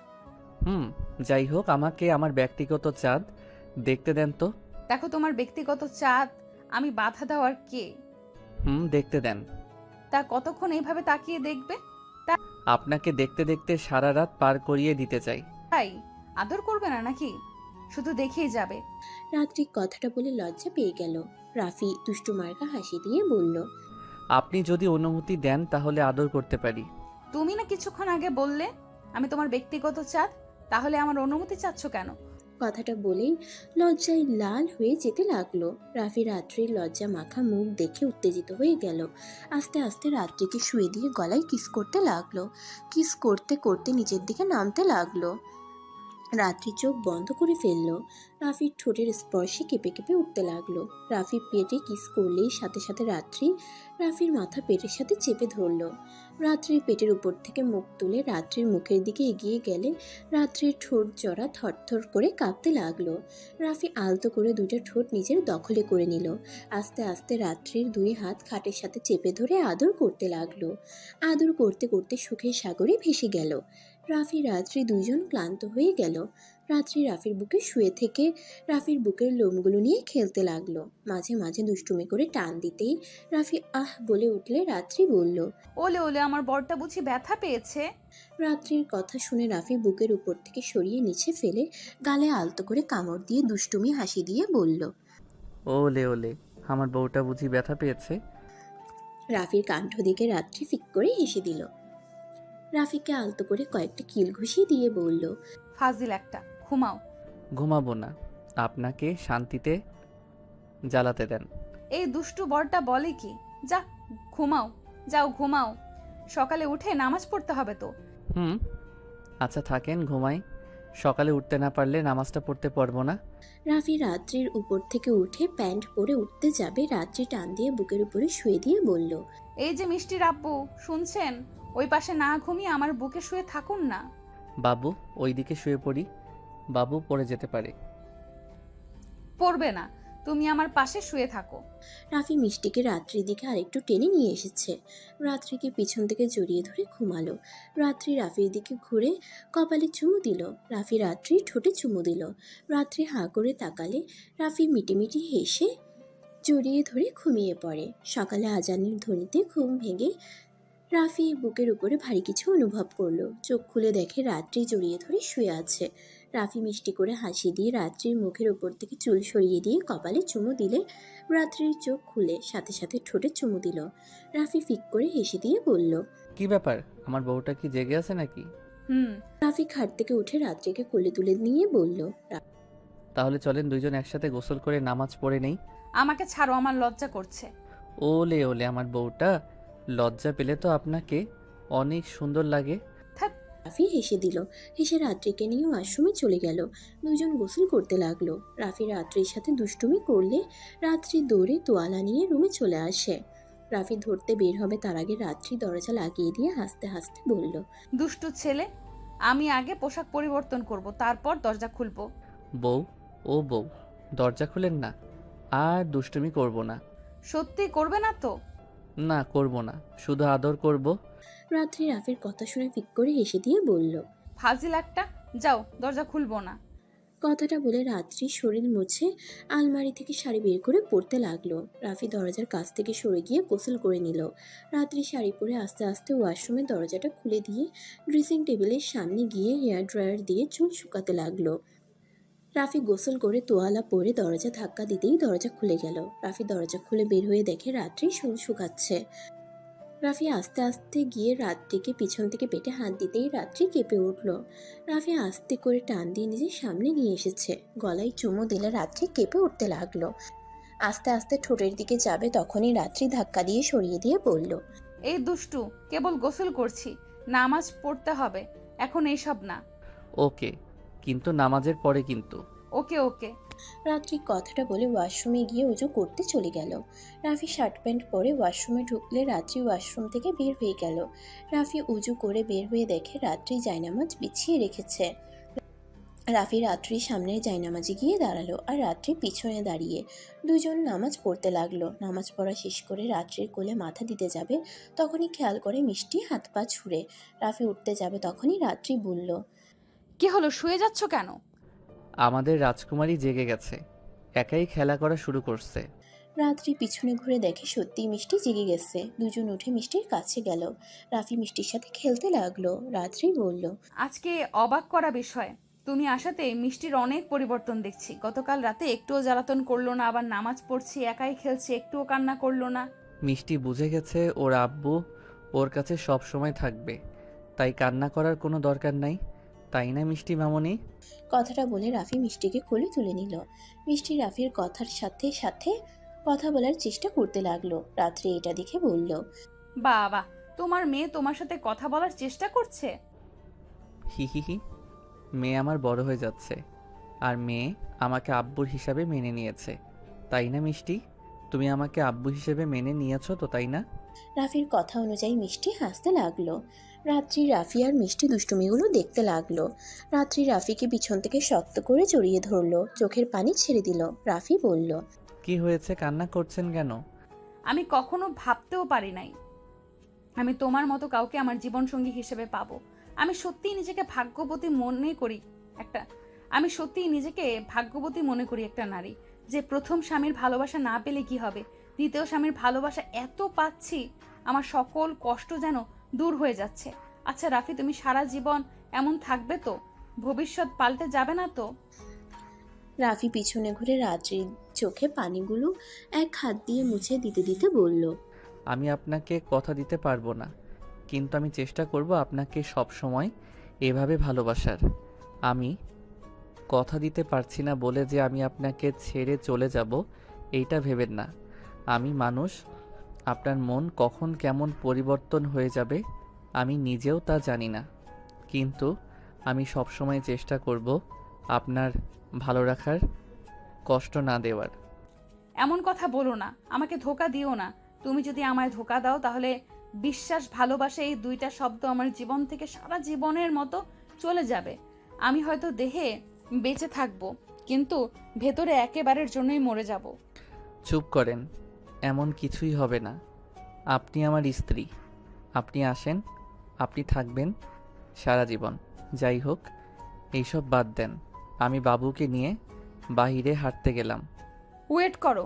হুম, যাই হোক, আমাকে আমার ব্যক্তিগত চাঁদ দেখতে দেন তো। দেখো, তোমার ব্যক্তিগত চাঁদ আমি বাধা দেওয়ার কে? হুম, দেখতে দেন। তা কতক্ষণ এইভাবে তাকিয়ে দেখবে? আপনাকে দেখতে দেখতে সারা রাত পার করিয়ে দিতে চাই। তাই আদর করবে না নাকি? শুধু দেখেই যাবে? রাত্রি কথাটা বলে লজ্জা পেয়ে গেল। রাফি দুষ্টু মার্কা হাসি দিয়ে বলল, আপনি যদি অনুমতি দেন তাহলে আদর করতে পারি। তুমি না কিছুক্ষণ আগে বললে আমি তোমার ব্যক্তিগত চাঁদ, তাহলে আমার অনুমতি চাচ্ছ কেন? কথাটা বলেই লজ্জায় লাল হয়ে যেতে লাগলো। রাফি রাত্রির লজ্জা মাখা মুখ দেখে উত্তেজিত হয়ে গেল। আস্তে আস্তে রাত্রিকে শুয়ে দিয়ে গলায় কিস করতে লাগলো। কিস করতে করতে নিচের দিকে নামতে লাগলো। রাত্রি চোখ বন্ধ করে ফেললো। রাফির ঠোঁটের স্পর্শে কেঁপে কেঁপে উঠতে লাগলো। রাফি পেটে কিস করলেই সাথে সাথে রাত্রি রাফির মাথা পেটের সাথে চেপে ধরলো। রাত্রির পেটের উপর থেকে মুখ তুলে রাত্রির মুখের দিকে এগিয়ে গেলে রাত্রির ঠোঁট জড়া থরথর করে কাঁপতে লাগলো। রাফি আলতো করে দুইটা ঠোঁট নিজের দখলে করে নিল। আস্তে আস্তে রাত্রির 2 হাত খাটের সাথে চেপে ধরে আদর করতে লাগলো। আদর করতে করতে সুখের সাগরে ভেসে গেল। রাফি রাত্রি দুইজন ক্লান্ত হয়ে গেল। রাত্রি রাফির বুকে শুয়ে থেকে রাফির বুকের লোমগুলো নিয়ে খেলতে লাগলো। মাঝে মাঝে দুষ্টুমি করে টান দিতেই রাফি আহ বলে উঠলে রাত্রি বলল, ওলে ওলে, আমার বরটা বুঝি ব্যথা পেয়েছে? রাত্রির কথা শুনে রাফি বুকের উপর থেকে সরিয়ে নিচে ফেলে গালে আলতো করে কামড় দিয়ে দুষ্টুমি হাসি দিয়ে বলল। ওলে ওলে, আমার বউটা বুঝি ব্যথা পেয়েছে। রাফির কাণ্ঠ দিকে রাত্রি ফিক করে হেসে দিল। রাফিকে আলতো করে কয়েকটা কিল ঘুষিয়ে দিয়ে বলল, ফাজিল একটা, ঘুমাও। ঘুমাবো না, আপনাকে শান্তিতে জ্বালাতে দেন। এই দুষ্টু বরটা বলে কি? যা ঘুমাও, যাও ঘুমাও, সকালে উঠে নামাজ পড়তে হবে তো। হুম, আচ্ছা থাকেন, ঘুমাই। সকালে উঠতে না পারলে নামাজটা পড়তে পারবো না। রাফি রাত্রির উপর থেকে উঠে প্যান্ট পরে উঠতে যাবে। রাত্রি টান দিয়ে বুকের উপরে শুয়ে দিয়ে বলল, এই যে মিষ্টির আব্বু, শুনছেন? ওই পাশে না ঘুমিয়ে আমার বুকে শুয়ে থাকুন না। বাবু, ওইদিকে শুয়ে পড়ি, বাবু পড়ে যেতে পারে। পড়বে না, তুমি আমার পাশে শুয়ে থাকো। রাফি মিষ্টিকে রাত্রির দিকে আরেকটু টেনে নিয়ে এসেছে। রাত্রিকে পিছন থেকে জড়িয়ে ধরে ঘুমালো। রাত্রি রাফির দিকে ঘুরে কপালে চুমু দিল। রাফি রাত্রির ঠোঁটে চুমু দিল। রাত্রি হাঁ করে তাকালে রাফি মিটিমিটি হেসে জড়িয়ে ধরে ঘুমিয়ে পড়ে। সকালে আজানের ধ্বনিতে ঘুম ভেঙে রাফি বুকের উপরে ভারী কিছু অনুভব করলো। চোখ খুলে দেখে রাত্রি জড়িয়ে ধরে শুয়ে আছে। রাফি মিষ্টি করে হাসি দিয়ে রাত্রির মুখের উপর থেকে চুল সরিয়ে দিয়ে কপালে চুমু দিলে রাত্রির চোখ খুলে সাথে সাথে ঠোঁটে চুমু দিল। রাফি ফিক করে হেসে দিয়ে বলল, কি ব্যাপার, আমার বউটা কি জেগে আছে নাকি? হুম। রাফি খাট থেকে উঠে রাত্রিকে কোলে তুলে নিয়ে বলল, তাহলে চলেন দুইজন একসাথে গোসল করে নামাজ পড়ে নেই। আমাকে ছাড়ো, আমার লজ্জা করছে। ওলে ওলে আমার বউটা, লজ্জা পেলে তো আপনাকে অনেক সুন্দর লাগে। থাক। রাফি হেসে দিল। হেসে রাত্রিকে নিয়ে ওয়াশরুমে চলে গেল। দুজন গোসল করতে লাগলো। রাফি রাত্রির সাথে দুষ্টুমি করলে রাত্রি দৌড়ে তোয়ালা নিয়ে রুমে চলে আসে। রাফি ধরতে বের হবে তার আগে রাত্রি দরজা লাগিয়ে দিয়ে হাসতে হাসতে বলল, দুষ্টু ছেলে, আমি আগে পোশাক পরিবর্তন করব, তারপর দরজা খুলবো। বউ, ও বউ, দরজা খুলেন না, আর দুষ্টুমি করব না। সত্যি করবে না তো? না, করব না, শুধু আদর করব। রাত্রি রাফির কথা শুনে ফিক করে হেসে দিয়ে বলল, ফাজিল একটা, যাও, দরজা খুলবো না। কথাটা বলে রাত্রি শরীর মুছে আলমারি থেকে শাড়ি বের করে পরতে লাগলো। রাফি দরজার কাছ থেকে সরে গিয়ে গোসল করে নিল। রাত্রি শাড়ি পরে আস্তে আস্তে ওয়াশরুমের দরজাটা খুলে দিয়ে ড্রেসিং টেবিলের সামনে গিয়ে হেয়ার ড্রায়ার দিয়ে চুল শুকাতে লাগলো। রাফি গোসল করে তোয়ালা পরে দরজা ধাক্কা দিতেই দরজা খুলে গেল। রাফি দরজা খুলে বের হয়ে দেখে রাত্রি চুল শুকাচ্ছে। রাফি আস্তে আস্তে গিয়ে রাত্রিকে পিছন থেকে পেটে হাত দিতেই রাত্রি কেঁপে উঠল। রাফি আস্তে করে টান দিয়ে নিজের সামনে নিয়ে এসেছে। গলায় চুমু দিলে রাত্রি কেঁপে উঠতে লাগলো। আস্তে আস্তে ঠোঁটের দিকে যাবে তখনই রাত্রি ধাক্কা দিয়ে সরিয়ে দিয়ে বলল, এই দুষ্টু, কেবল গোসল করছি, নামাজ পড়তে হবে, এখন এইসব না। ওকে, কিন্তু নামাজের পরে কিন্তু। ওকে ওকে। রাত্রি কথাটা বলে ওয়াশরুমে গিয়ে উজু করতে চলে গেল। রাফি শার্ট প্যান্ট পরে ওয়াশরুমে ঢুকলে রাত্রি ওয়াশরুম থেকে বের হয়ে গেল। রাফি উজু করে বের হয়ে দেখে রাত্রি জায়নামাজ বিছিয়ে রেখেছে। রাফি রাত্রির সামনে জায়নামাজে গিয়ে দাঁড়ালো আর রাত্রি পিছনে দাঁড়িয়ে দুজন নামাজ পড়তে লাগলো। নামাজ পড়া শেষ করে রাত্রির কোলে মাথা দিতে যাবে তখনই খেয়াল করে মিষ্টি হাত পা ছুঁড়ে। রাফি উঠতে যাবে তখনই রাত্রি বলল, কি হলো, শুয়ে যাচ্ছ কেন? আমাদের রাজকুমারী জেগে গেছে, একাই খেলা করা শুরু করছে। রাত্রি পিছনে ঘুরে দেখে সত্যি মিষ্টি জেগে গেছে। দুজন উঠে মিষ্টির কাছে গেল। রাফি মিষ্টির সাথে খেলতে লাগলো। রাত্রি বলল, আজকে অবাক করা বিষয়, তুমি আসাতে মিষ্টির অনেক পরিবর্তন দেখছি। গতকাল রাতে একটুও জ্বালাতন করলো না, আবার নামাজ পড়ছি, একাই খেলছি, একটুও কান্না করলো না। মিষ্টি বুঝে গেছে ওর আব্বু ওর কাছে সব সময় থাকবে, তাই কান্না করার কোনো দরকার নাই, তাই না মিষ্টি মামনি? কথাটা বলে রাফি মিষ্টিকে কোলে তুলে নিল। মিষ্টি রাফির কথার সাথে সাথে কথা বলার চেষ্টা করতে লাগলো। রাত্রি এটা দেখে বলল, বাবা, তোমার মেয়ে তোমার সাথে কথা বলার চেষ্টা করছে? হি হি হি, মেয়ে আমার বড় হয়ে যাচ্ছে, আর মেয়ে আমাকে আব্বুর হিসাবে মেনে নিয়েছে, তাই না মিষ্টি? তুমি আমাকে আব্বু হিসেবে মেনে নিয়েছো তো, তাই না? রাফির কথা অনুযায়ী মিষ্টি হাসতে লাগলো। রাত্রি রাফি আর মিষ্টি দুষ্টুমিগুলো দেখতে লাগলো। রাত্রি রাফিকে পিছন থেকে শক্ত করে জড়িয়ে ধরলো, চোখের পানি ছেড়ে দিল। রাফি বলল, কি হয়েছে, কান্না করছেন কেন? আমি কখনো ভাবতেও পারি নাই আমি তোমার মতো কাউকে আমার জীবনসঙ্গী হিসেবে পাবো। আমি সত্যিই নিজেকে ভাগ্যবতী মনে করি একটা নারী, যে প্রথম স্বামীর ভালোবাসা না পেলে কি হবে, দ্বিতীয় স্বামীর ভালোবাসা এত পাচ্ছি, আমার সকল কষ্ট যেন দূর হয়ে যাচ্ছে। আচ্ছা রাফি, তুমি সারা জীবন এমন থাকবে তো? ভবিষ্যৎ পাল্টে যাবে না তো? রাফি পিছনে ঘুরে রাত্রির চোখে পানিগুলো এক হাত দিয়ে মুছে দিতে দিতে বলল, আমি আপনাকে কথা দিতে পারবো না, কিন্তু আমি চেষ্টা করব আপনাকে সব সময় এভাবে ভালোবাসার। আমি কথা দিতে পারছি না বলে যে আমি আপনাকে ছেড়ে চলে যাব এইটা ভেবেন না। আমি মানুষ, আপনার মন কখন কেমন পরিবর্তন হয়ে যাবে আমি নিজেও তা জানি না, কিন্তু আমি সব সময় চেষ্টা করব আপনার ভালো রাখার, কষ্ট না দেওয়ার। এমন কথা বলো না, আমাকে ধোকা দিও না। তুমি যদি আমায় ধোকা দাও তাহলে বিশ্বাস, ভালোবাসা, এই দুইটা শব্দ আমার জীবন থেকে সারা জীবনের মতো চলে যাবে। আমি হয়তো দেহে বেঁচে থাকবো, কিন্তু ভেতরে একেবারের জন্যই মরে যাব। চুপ করেন, এমন কিছুই হবে না। আপনি আমার স্ত্রী, আপনি আসেন, আপনি থাকবেন সারা জীবন। যাই হোক, এইসব বাদ দেন। আমি বাবুকে নিয়ে বাইরে হাঁটতে গেলাম। ওয়েট করো,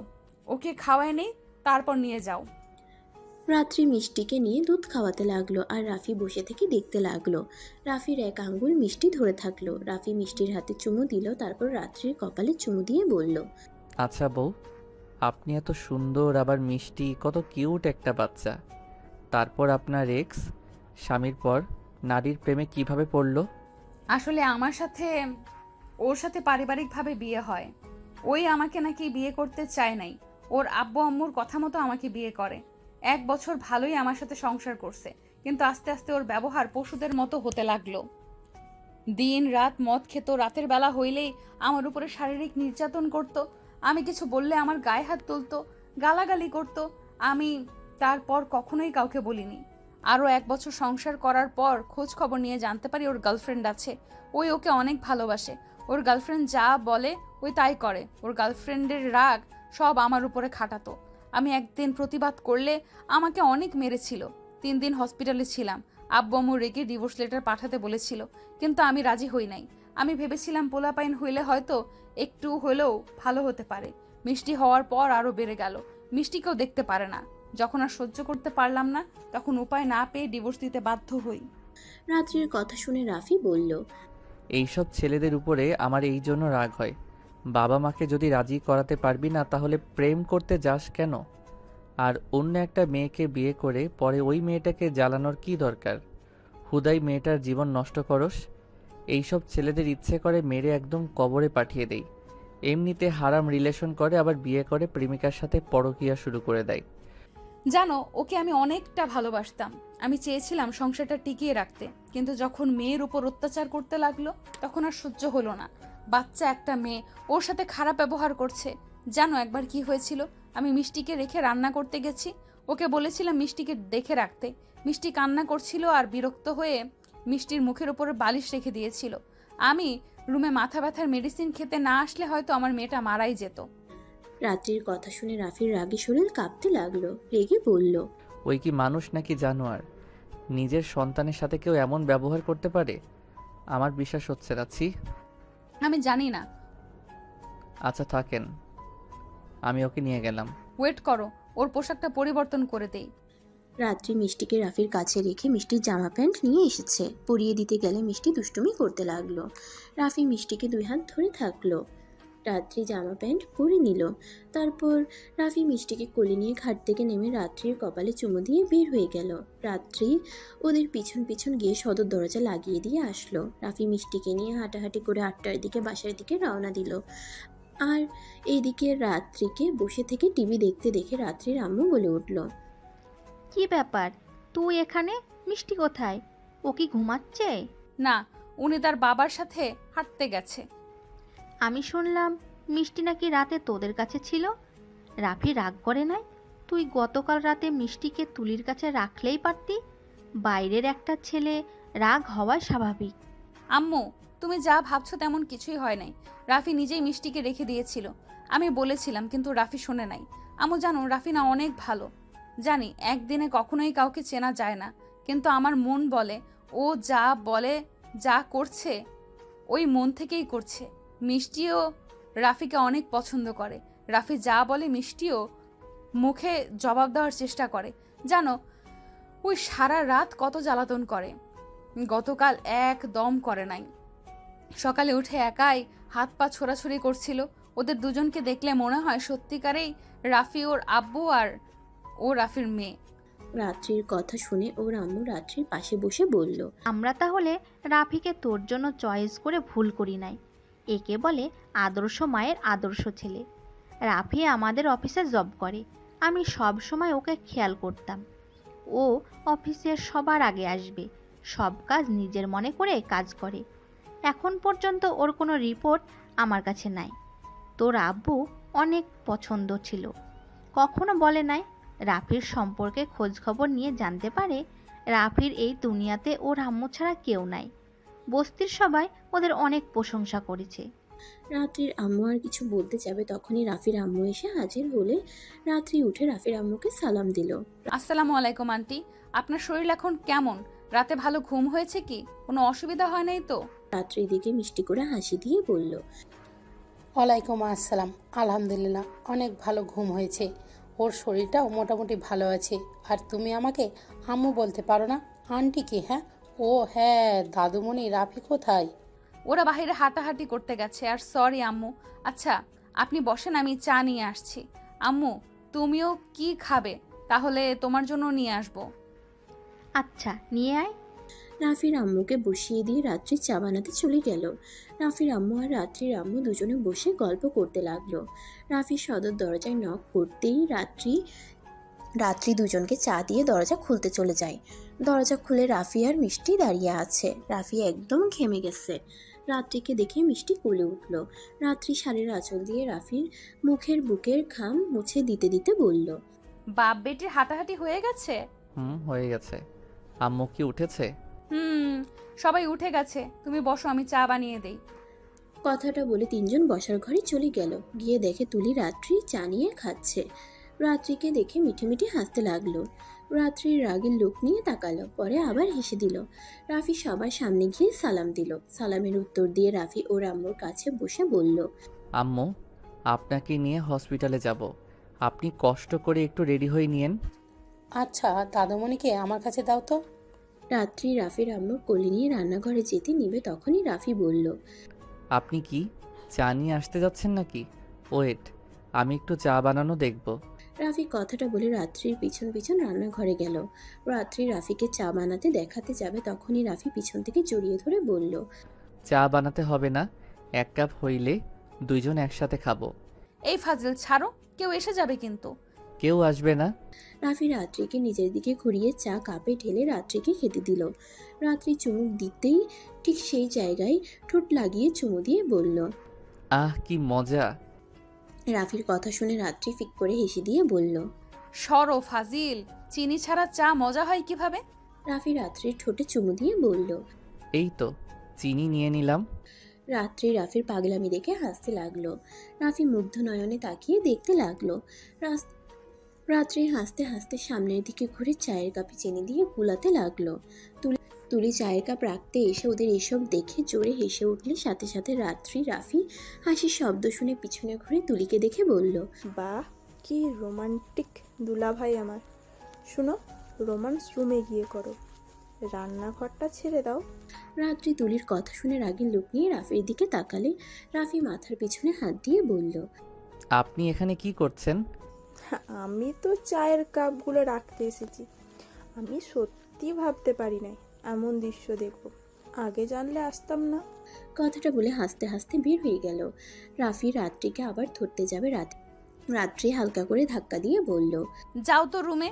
ওকে খাওয়ায় নেই, তারপর নিয়ে যাও। রাত্রি মিষ্টিকে নিয়ে দুধ খাওয়াতে লাগলো আর রাফি বসে থেকে দেখতে লাগলো। রাফির এক আঙ্গুল মিষ্টি ধরে থাকলো। রাফি মিষ্টির হাতে চুমু দিল, তারপর রাত্রির কপালে চুমু দিয়ে বলল, আচ্ছা বউ, আপনি এত সুন্দর আবার মিষ্টি, কত কিউট একটা বাচ্চা। তারপর আপনার এক্স স্বামীর পর নারীর প্রেমে কিভাবে পড়লো? আসলে আমার সাথে ওর সাথে পারিবারিকভাবে বিয়ে হয়। ওই আমাকে নাকি বিয়ে করতে চায় নাই, ওর আব্বু আম্মুর কথা মতো আমাকে বিয়ে করে। 1 বছর ভালোই আমার সাথে সংসার করছে, কিন্তু আস্তে আস্তে ওর ব্যবহার পশুদের মতো হতে লাগলো। দিন রাত মদ খেত, রাতের বেলা হইলেই আমার উপরে শারীরিক নির্যাতন করত। আমি কিছু বললে আমার গায়ে হাত তুলতো, গালাগালি করত। আমি তারপর কখনোই কাউকে বলিনি। আরও 1 বছর সংসার করার পর খোঁজ খবর নিয়ে জানতে পারি ওর গার্লফ্রেন্ড আছে। ওই ওকে অনেক ভালোবাসে। ওর গার্লফ্রেন্ড যা বলে ওই তাই করে। ওর গার্লফ্রেন্ডের রাগ সব আমার উপরে খাটাতো। আমি একদিন প্রতিবাদ করলে আমাকে অনেক মেরেছিল। 3 দিন হসপিটালে ছিলাম। আব্বু আম্মু রেগে ডিভোর্স লেটার পাঠাতে বলেছিল, কিন্তু আমি রাজি হই নাই। আমি ভেবেছিলাম পোলাপাইন হইলে হয়তো একটু হলেও ভালো হতে পারে। মিষ্টি হওয়ার পর আরও বেড়ে গেল। মিষ্টিকেও দেখতে পারে না। যখন আর সহ্য করতে পারলাম না, তখন উপায় না পেয়ে ডিভোর্স দিতে বাধ্য হই। রাত্রির কথা শুনে রাফি বলল, এইসব ছেলেদের উপরে আমার এই জন্য রাগ হয়। বাবা মাকে যদি রাজি করাতে পারবি না, তাহলে প্রেম করতে যাস কেন? আর অন্য একটা মেয়েকে বিয়ে করে পরে ওই মেয়েটাকে জ্বালানোর কি দরকার? হুদাই মেয়েটার জীবন নষ্ট করস। এইসব ছেলেদের ইচ্ছে করে মেরে একদম কবরে পাঠিয়ে দেই। এমনিতে হারাম রিলেশন করে, আবার বিয়ে করে প্রেমিকার সাথে পরকীয়া শুরু করে দেয়। জানো, ওকে আমি অনেকটা ভালোবাসতাম। আমি চেয়েছিলাম সংসারটা টিকিয়ে রাখতে, কিন্তু যখন মেয়ের উপর অত্যাচার করতে লাগলো তখন আর সহ্য হলো না। বাচ্চা একটা মেয়ে, ওর সাথে খারাপ ব্যবহার করছে। জানো একবার কি হয়েছিল? আমি মিষ্টিকে রেখে রান্না করতে গেছি। ওকে বলেছিলাম মিষ্টিকে দেখে রাখতে। মিষ্টি কান্না করছিল আর বিরক্ত হয়ে মিষ্টির মুখের উপরে বালিশ রেখে দিয়েছিল। আমি রুমে মাথা ব্যথার মেডিসিন খেতে না আসলে হয়তো আমার মেয়েটা মারাই যেত। রাত্রির কথা শুনে রাফির রাগে শরীর কাঁপতে লাগলো। রেগে বলল, ওই কি মানুষ নাকি জানোয়ার? নিজের সন্তানের সাথে কেউ এমন ব্যবহার করতে পারে? আমার বিশ্বাস হচ্ছে না, ছি। আমি জানি না। আচ্ছা থাকেন, আমি ওকে নিয়ে গেলাম। ওয়েট করো, ওর পোশাকটা পরিবর্তন করে দেই। রাত্রি মিষ্টিকে রাফির কাছে রেখে মিষ্টির জামা প্যান্ট নিয়ে এসেছে। পরিয়ে দিতে গেলে মিষ্টি দুষ্টুমি করতে লাগলো। রাফি মিষ্টিকে 2 হাত ধরে থাকলো। রাত্রি জামা প্যান্ট পরে নিল। তারপর রাফি মিষ্টিকে কোলে নিয়ে ঘাট থেকে নেমে রাত্রির কপালে চুমু দিয়ে বের হয়ে গেল। রাত্রি ওদের পিছন পিছন গিয়ে সদর দরজা লাগিয়ে দিয়ে আসলো। রাফি মিষ্টিকে নিয়ে হাঁটাহাঁটি করে 8টার দিকে বাসার দিকে রওনা দিল। আর এইদিকে রাত্রিকে বসে থেকে টিভি দেখতে দেখে রাত্রির আম্মু বলে উঠল, কি ব্যাপার, তুই এখানে? মিষ্টি কোথায়? ও কি ঘুমাচ্ছে? না, উনি তার বাবার সাথে হাঁটতে গেছে। আমি শুনলাম মিষ্টি নাকি রাতে তোদের কাছে ছিল। রাফি রাগ করে নাই? তুই গতকাল রাতে মিষ্টিকে তুলির কাছে রাখলেই পারতি। বাইরের একটা ছেলে, রাগ হওয়া স্বাভাবিক। আম্মু, তুমি যা ভাবছো তেমন কিছুই হয় নাই। রাফি নিজেই মিষ্টিকে রেখে দিয়েছিল। আমি বলেছিলাম, কিন্তু রাফি শোনে নাই। আম্মু জানো, রাফি না অনেক ভালো। জানি একদিনে কখনোই কাউকে চেনা যায় না, কিন্তু আমার মন বলে ও যা বলে, যা করছে ওই মন থেকেই করছে। মিষ্টিও রাফিকে অনেক পছন্দ করে। রাফি যা বলে মিষ্টিও মুখে জবাব দেওয়ার চেষ্টা করে। জানো, ওই সারা রাত কত জ্বালাতন করে। গতকাল একদম করে নাই। সকালে উঠে একাই হাত পা ছোড়াছুড়ি করছিল। ওদের দুজনকে দেখলে মনে হয় সত্যিকারেই রাফি ওর আব্বু আর ও রাফির মেয়ে। রাত্রির কথা শুনে ওর আম্মু রাত্রির পাশে বসে বলল, আমরা তাহলে রাফিকে তোর জন্য চয়েস করে ভুল করি নাই। একে বলে আদর্শ মায়ের আদর্শ ছেলে। রাফি আমাদের অফিসে জব করে। আমি সব সময় ওকে খেয়াল করতাম। ও অফিসের সবার আগে আসবে, সব কাজ নিজের মনে করে কাজ করে। এখন পর্যন্ত ওর কোনো রিপোর্ট আমার কাছে নাই। তোর আব্বু অনেক পছন্দ ছিল, কখনো বলে নাই। রাফির সম্পর্কে খোঁজ খবর নিয়ে জানতে পারে রাফির এই দুনিয়াতে ওর আম্মু ছাড়া কেউ নাই। বস্তির সবাই ওদের অনেক প্রশংসা করেছে। রাত্রির আম্মু আর কিছু বলতে যাবে, তখনই রাফির আম্মু এসে হাজির হলে রাত্রি উঠে রাফির আম্মুকে সালাম দিল। আসসালামু আলাইকুম আন্টি, আপনার শরীর এখন কেমন? রাতে ভালো ঘুম হয়েছে কি? কোনো অসুবিধা হয় নাই তো? রাত্রির দিকে মিষ্টি করে হাসি দিয়ে বলল, ওয়ালাইকুম আসসালাম। আলহামদুলিল্লাহ, অনেক ভালো ঘুম হয়েছে। ওর শরীরটাও মোটামুটি ভালো আছে। আর তুমি আমাকে আম্মু বলতে পারো না? আন্টি কি? হ্যাঁ, ও হ্যাঁ, দাদুমণি রাফি কোথায়? ওরা বাইরে হাঁটাহাঁটি করতে গেছে। আর সরি আম্মু। আচ্ছা, আপনি বসেন, আমি চা নিয়ে আসছি। আম্মু, তুমিও কি খাবে? তাহলে তোমার জন্য নিয়ে আসবো। আচ্ছা, নিয়ে আয়। রাফির আম্মুকে বসিয়ে দিয়ে রাত্রি চা বানাতে চলে গেল। রাফির আম্মু আর রাত্রির আম্মু দুজনে বসে গল্প করতে লাগলো। রাফি সদর দরজায় নক করতেই রাত্রি দুজনকে চা দিয়ে দরজা খুলতে চলে যায়। দরজা খুলে রাফি আর মিষ্টি দাঁড়িয়ে আছে। রাফি একদম ঘেমে গেছে। রাত্রিকে দেখে মিষ্টি কোলে উঠল। রাত্রি শাড়ির আঁচল দিয়ে রাফির মুখের বুকের ঘাম মুছে দিতে দিতে বলল, বাপ বেটির হাঁটাহাঁটি হয়ে গেছে? হয়ে গেছে। আম্মু কি উঠেছে? হুম, সবাই উঠে গেছে। তুমি বসো, আমি চা বানিয়ে দেই। কথাটা বলে তিনজন বসার ঘরে চলে গেল। গিয়ে দেখে তুলি রাত্রি চা নিয়ে খাচ্ছে। রাত্রিকে দেখে মিঠে মিঠে হাসতে লাগলো। রাত্রির রাগের লোক নিয়ে তাকালো, পরে আবার হেসে দিল। রাফি সবার সামনে গিয়ে সালাম দিল। সালামের উত্তর দিয়ে রাফি ওর আম্মুর কাছে বসে বলল, আম্মু, আপনাকে নিয়ে হসপিটালে যাব। আপনি কষ্ট করে একটু রেডি হয়ে নিয়েন। আচ্ছা, দাদুমণিকে আমার কাছে দাও তো। রাত্রি রাফির আম্মুর কোলে নিয়ে রান্নাঘরে যেতে নিবে তখনই রাফি বলল, আপনি কি চা নিয়ে আসতে যাচ্ছেন নাকি? ওয়েট, আমি একটু চা বানানো দেখব। রাফি কথাটা বলে রাত্রির পিছন পিছন রান্নাঘরে গেল। রাত্রি রাফিকে চা বানাতে দেখাতে যাবে তখনই রাফি পিছন থেকে জড়িয়ে ধরে বলল, চা বানাতে হবে না, 1 কাপ হইলে দুইজন একসাথে খাবো। এই ফাজিল ছাড়ো, কেউ এসে যাবে কিন্তু। কেউ আসবে না। রাফি রাত্রিকে নিজের দিকে ঘুরিয়ে চা কাপে ঢেলে রাত্রিকে খেতে দিল। রাত্রি চুমুক দিতেই ঠিক সেই জায়গায় ঠোঁট লাগিয়ে চুমু দিয়ে বলল, আহ কি মজা। রাফির কথা শুনে রাত্রি ফিক করে হেসে দিয়ে বলল, সরো ফাজিল, চিনি ছাড়া চা মজা হয় কিভাবে? রাফি রাত্রির ঠোঁটে চুমু দিয়ে বলল। এই তো চিনি নিয়ে নিলাম। রাত্রি রাফির পাগলামি দেখে হাসতে লাগলো। রাফি মুগ্ধ নয়নে তাকিয়ে দেখতে লাগলো। রাত্রি হাসতে হাসতে সামনের দিকে ঘুরে চায়ের কাপে চিনি দিয়ে গুলাতে লাগলো। তুলি চায়ের কাপ রাখতে এসে ওদের এসব দেখে জোরে হেসে উঠলে সাথে সাথে রাত্রি রাফি হাসির শব্দ শুনে পিছনে ঘুরে তুলিকে দেখে বলল, বাহ, কি রোমান্টিক দুলাভাই আমার। শুনো, রোমান্স রুমে গিয়ে করো, রান্নাঘরটা ছেড়ে দাও। রাত্রি তুলির কথা শুনে রাগের লোক নিয়ে রাফির দিকে তাকালে রাফি মাথার পিছনে হাত দিয়ে বলল, আপনি এখানে কি করছেন? আমি তো চায়ের কাপগুলো রাখতে এসেছি। আমি সত্যি ভাবতে পারি নাই এমন দৃশ্য দেখব। আগে জানলে আসতাম না। কথাটা বলে হাসতে হাসতে বের হয়ে গেল। রাফি রাত্রিকে আবার ধরতে যাবে। রাত্রি হালকা করে ধাক্কা দিয়ে বলল, যাও তো রুমে।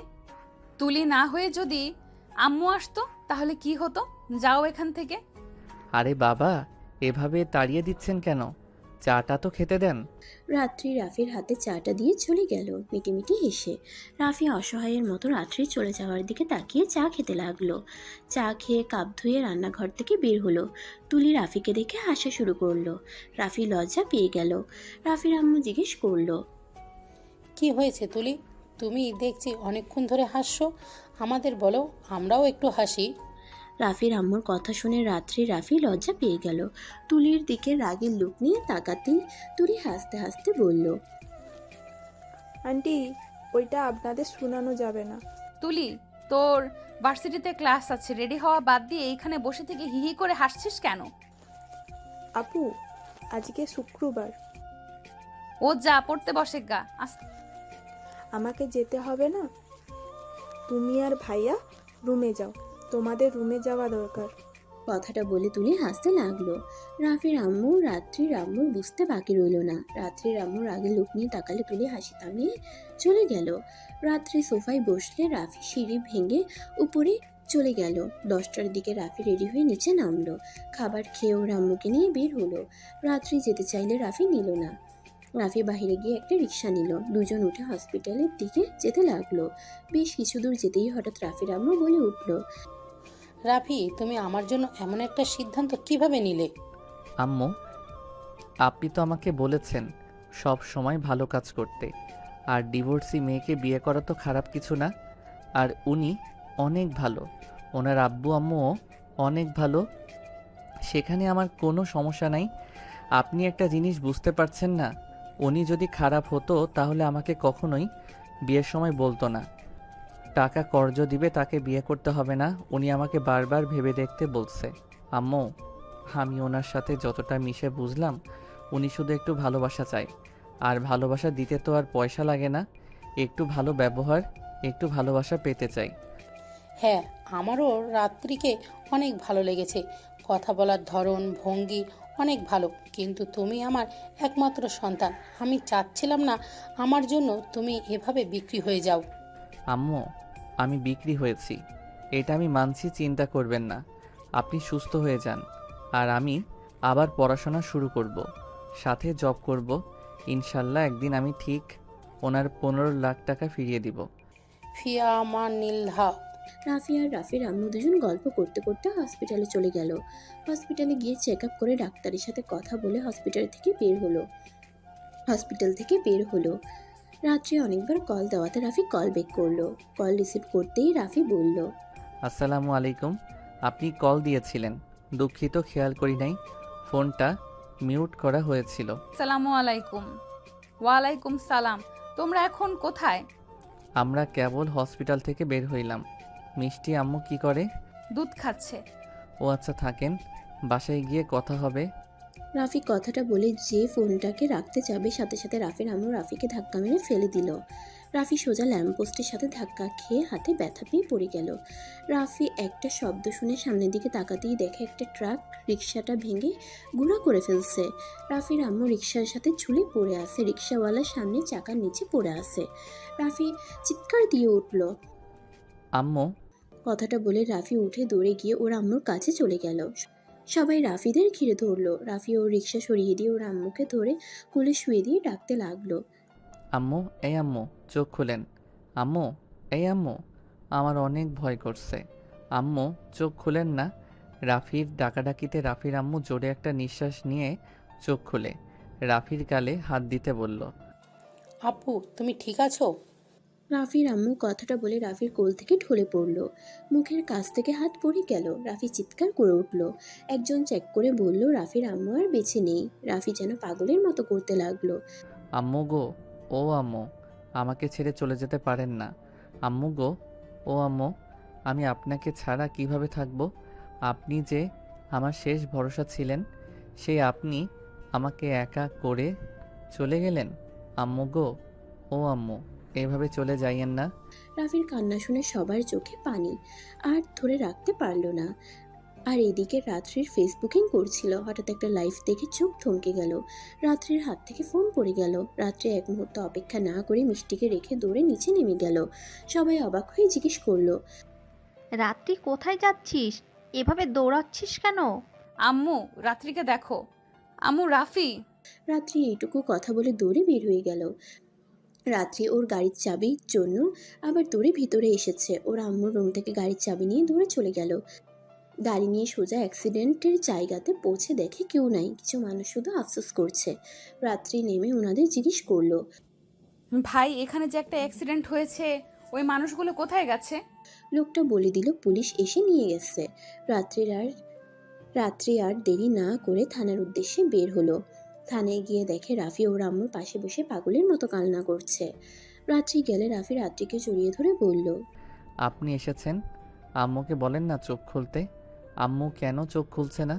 তুলি না হয়ে যদি আম্মু আসতো তাহলে কি হতো? যাও এখান থেকে। আরে বাবা, এভাবে তাড়িয়ে দিচ্ছেন কেন? চাটা তো খেতে দেন। রাত্রি রাফির হাতে চাটা দিয়ে চলে গেল মিটিমিটি হেসে। রাফি অসহায়ের মতো রাত্রি চলে যাওয়ার দিকে তাকিয়ে চা খেতে লাগলো। চা খেয়ে কাপ ধুয়ে রান্নাঘর থেকে বের হলো। তুলি রাফিকে দেখে হাসা শুরু করলো। রাফি লজ্জা পেয়ে গেল। রাফির আম্মু জিজ্ঞেস করলো, কি হয়েছে তুলি? তুমি দেখছি অনেকক্ষণ ধরে হাসছো। আমাদের বলো, আমরাও একটু হাসি। রাফির আম্মুর কথা শুনে রাফি লজ্জা পেয়ে গেল। তুলির দিকে রাগের লোক নিয়ে তাকাতেই তুলি হাসতে হাসতে বলল, আন্টি, ওইটা আপনাদের শোনানো যাবে না। তুলি, তোর ভার্সিটিতে ক্লাস আছে, রেডি হওয়া বাদ দিয়ে এইখানে বসে থেকে হিহি করে হাসছিস কেন? আপু, আজকে শুক্রবার, ও যা পড়তে বসে গা। আমাকে যেতে হবে না। তুমি আর ভাইয়া রুমে যাও, তোমাদের রুমে যাওয়া দরকার। কথাটা বলে তুলি হাসতে লাগলো। রাফির রাত্রির আম্মুর বুঝতে বাকি রইল না। রাত্রির আম্মুর আগের লোক নিয়ে তাকালে তুলি হাসি থামিয়ে চলে গেল। রাত্রি সোফায় বসলে রাফি সিঁড়ি ভেঙে উপরে চলে গেল। 10টার দিকে রাফি রেডি হয়ে নিচে নামলো। খাবার খেয়ে ওর আম্মুকে নিয়ে বের হলো। রাত্রি যেতে চাইলে রাফি নিল না। রাফি বাইরে গিয়ে একটা রিক্সা নিল। দুজন উঠে হসপিটালের দিকে যেতে লাগলো। বেশ কিছু দূর যেতেই হঠাৎ রাফির আম্মু বলে উঠল, রাফি, তুমি আমার জন্য এমন একটা সিদ্ধান্ত কিভাবে নিলে? আম্মু, আপনি তো আমাকে বলেছেন সব সময় ভালো কাজ করতে, আর ডিভোর্সি মেয়েকে বিয়ে করা তো খারাপ কিছু না। আর উনি অনেক ভালো, ওনার আব্বু আম্মুও অনেক ভালো, সেখানে আমার কোনো সমস্যা নাই। আপনি একটা জিনিস বুঝতে পারছেন না? উনি যদি খারাপ হতো তাহলে আমাকে কখনোই বিয়ের সময় বলতো না। টাকা কর্জ দিবে তাকে বিয়ে করতে হবে না, উনি আমাকে বারবার ভেবে দেখতে বলছে। আম্মু, আমি ওনার সাথে যতটা মিশে বুঝলাম, উনি শুধু একটু ভালোবাসা চায়। আর ভালোবাসা দিতে তো আর পয়সা লাগে না, একটু ভালো ব্যবহার, একটু ভালোবাসা পেতে চাই। হ্যাঁ, আমারও রাত্রিকে অনেক ভালো লেগেছে। কথা বলার ধরন, ভঙ্গি অনেক ভালো। কিন্তু তুমি আমার একমাত্র সন্তান। আমি চাচ্ছিলাম না আমার জন্য তুমি এভাবে বিক্রি হয়ে যাও। আম্মু, আমি বিক্রি হয়েছি, এটা আমি মানছি, চিন্তা করবেন না। আপনি সুস্থ হয়ে যান, আর আমি আবার পড়াশোনা শুরু করব, সাথে জব করব। ইনশাল্লাহ একদিন আমি ঠিক ওনার 15 লাখ টাকা ফিরিয়ে দিব। ফিয়া আমার নীলহা। রাফি আর রাফির আম্মু দুজন গল্প করতে করতে হসপিটালে চলে গেল। হসপিটালে গিয়ে চেক আপ করে ডাক্তারের সাথে কথা বলে হসপিটাল থেকে বের হলো। রাত্রে অনেকবার কল দেওয়াতে রাফি কল ব্যাক করলো। কল রিসিভ করতেই রাফি বলল, আসসালামু আলাইকুম। আপনি কল দিয়েছিলেন, দুঃখিত খেয়াল করি নাই, ফোনটা মিউট করা হয়েছিল। সালামু আলাইকুম। ওয়ালাইকুম সালাম। তোমরা এখন কোথায়? আমরা কেবল হসপিটাল থেকে বের হইলাম। মিষ্টি আম্মু কি করে? দুধ খাচ্ছে। ও আচ্ছা, থাকেন, বাসায় গিয়ে কথা হবে। রাফি কথাটা বলে যে ফোনটাকে রাখতে যাবে, সাথে সাথে রাফির আম্মু রাফিকে ধাক্কা মেরে ফেলে দিল। রাফি সোজা ল্যাম্পপোস্টের সাথে ধাক্কা খেয়ে হাতে ব্যথা পেয়ে পড়ে গেল। রাফি একটা শব্দ শুনে সামনের দিকে তাকাতেই দেখে একটা ট্রাক রিক্সাটা ভেঙে গুঁড়া করে ফেলছে। রাফির আম্মু রিক্সার সাথে ঝুলে পড়ে আছে, রিক্সাওয়ালার সামনে চাকার নিচে পড়ে আছে। রাফি চিৎকার দিয়ে উঠল। আম্মু, কথাটা বলে রাফি উঠে দৌড়ে গিয়ে ওর আম্মুর কাছে চলে গেল। সবাই রাফিদের ঘিরে ধরলো। রাফি ওর রিক্সা সরিয়ে দিয়ে ওর আম্মুকে ধরে কোলে শুয়ে দিয়ে ডাকতে লাগলো। আম্মু, এই আম্মু, চোখ খুলেন। আম্মু, এই আম্মু, আমার অনেক ভয় করছে। আম্মু, চোখ খুলেন না। রাফির ডাকাডাকিতে রাফির আম্মু জোরে একটা নিঃশ্বাস নিয়ে চোখ খুলে রাফির গালে হাত দিতে বলল। আপু, তুমি ঠিক আছো? রাফির আম্মু কথাটা বলে রাফির কোল থেকে ঢলে পড়লো। মুখের কাছ থেকে হাত পড়ে গেল। রাফি চিৎকার করে উঠল। একজন চেক করে বলল রাফির আম্মু আর বেঁচে নেই। রাফি যেন পাগলের মতো করতে লাগলো। আম্মু গো, ও আম্মু, আমাকে ছেড়ে চলে যেতে পারেন না। আম্মু গো, ও আম্মু, আমি আপনাকে ছাড়া কিভাবে থাকবো? আপনি যে আমার শেষ ভরসা ছিলেন, সেই আপনি আমাকে একা করে চলে গেলেন। আম্মু গো, ও আম্মু, এভাবে চলে যাইয়েন না। রাফির কান্না শুনে সবার চোখে পানি, আর ধরে রাখতে পারলো না। আর এদিকে রাত্রির ফেসবুকিং করছিল। হঠাৎ একটা লাইভ দেখে চোখ থমকে গেল। রাত্রির হাত থেকে ফোন পড়ে গেল। রাত্রি এক মুহূর্ত অপেক্ষা না করে মিষ্টিকে রেখে দৌড়ে নিচে নেমে গেল। সবাই অবাক হয়ে জিজ্ঞেস করলো, রাত্রি কোথায় যাচ্ছিস? এভাবে দৌড়াচ্ছিস কেন? আম্মু, রাত্রিকে দেখো। আম্মু, রাফি। রাত্রি এইটুকু কথা বলে দৌড়ে বের হয়ে গেল। রাত্রি ওর গাড়ির চাবির জন্য আবার দৌড়ে ভিতরে এসেছে। ওর আম্মুর রুম থেকে গাড়ির চাবি নিয়ে দৌড়ে চলে গেল। গাড়ি নিয়ে সোজা অ্যাক্সিডেন্টের জায়গাতে পৌঁছে দেখে কেউ নাই, কিছু মানুষ শুধু আফসোস করছে। রাত্রি নেমে ওনাদের জিজ্ঞেস করলো, ভাই, এখানে যে একটা অ্যাক্সিডেন্ট হয়েছে, ওই মানুষগুলো কোথায় গেছে? লোকটা বলে দিল পুলিশ এসে নিয়ে গেছে। রাত্রি আর দেরি না করে থানার উদ্দেশ্যে বের হলো। থানায় গিয়ে দেখে রাফি ওর আম্মুর পাশে বসে পাগলের মতো কান্না করছে। রাত্রি গেলে রাফি রাত্রিকে জড়িয়ে ধরে বলল, আপনি এসেছেন, আম্মুকে বলেন না চোখ খুলতে। আম্মু কেন চোখ খুলছে না?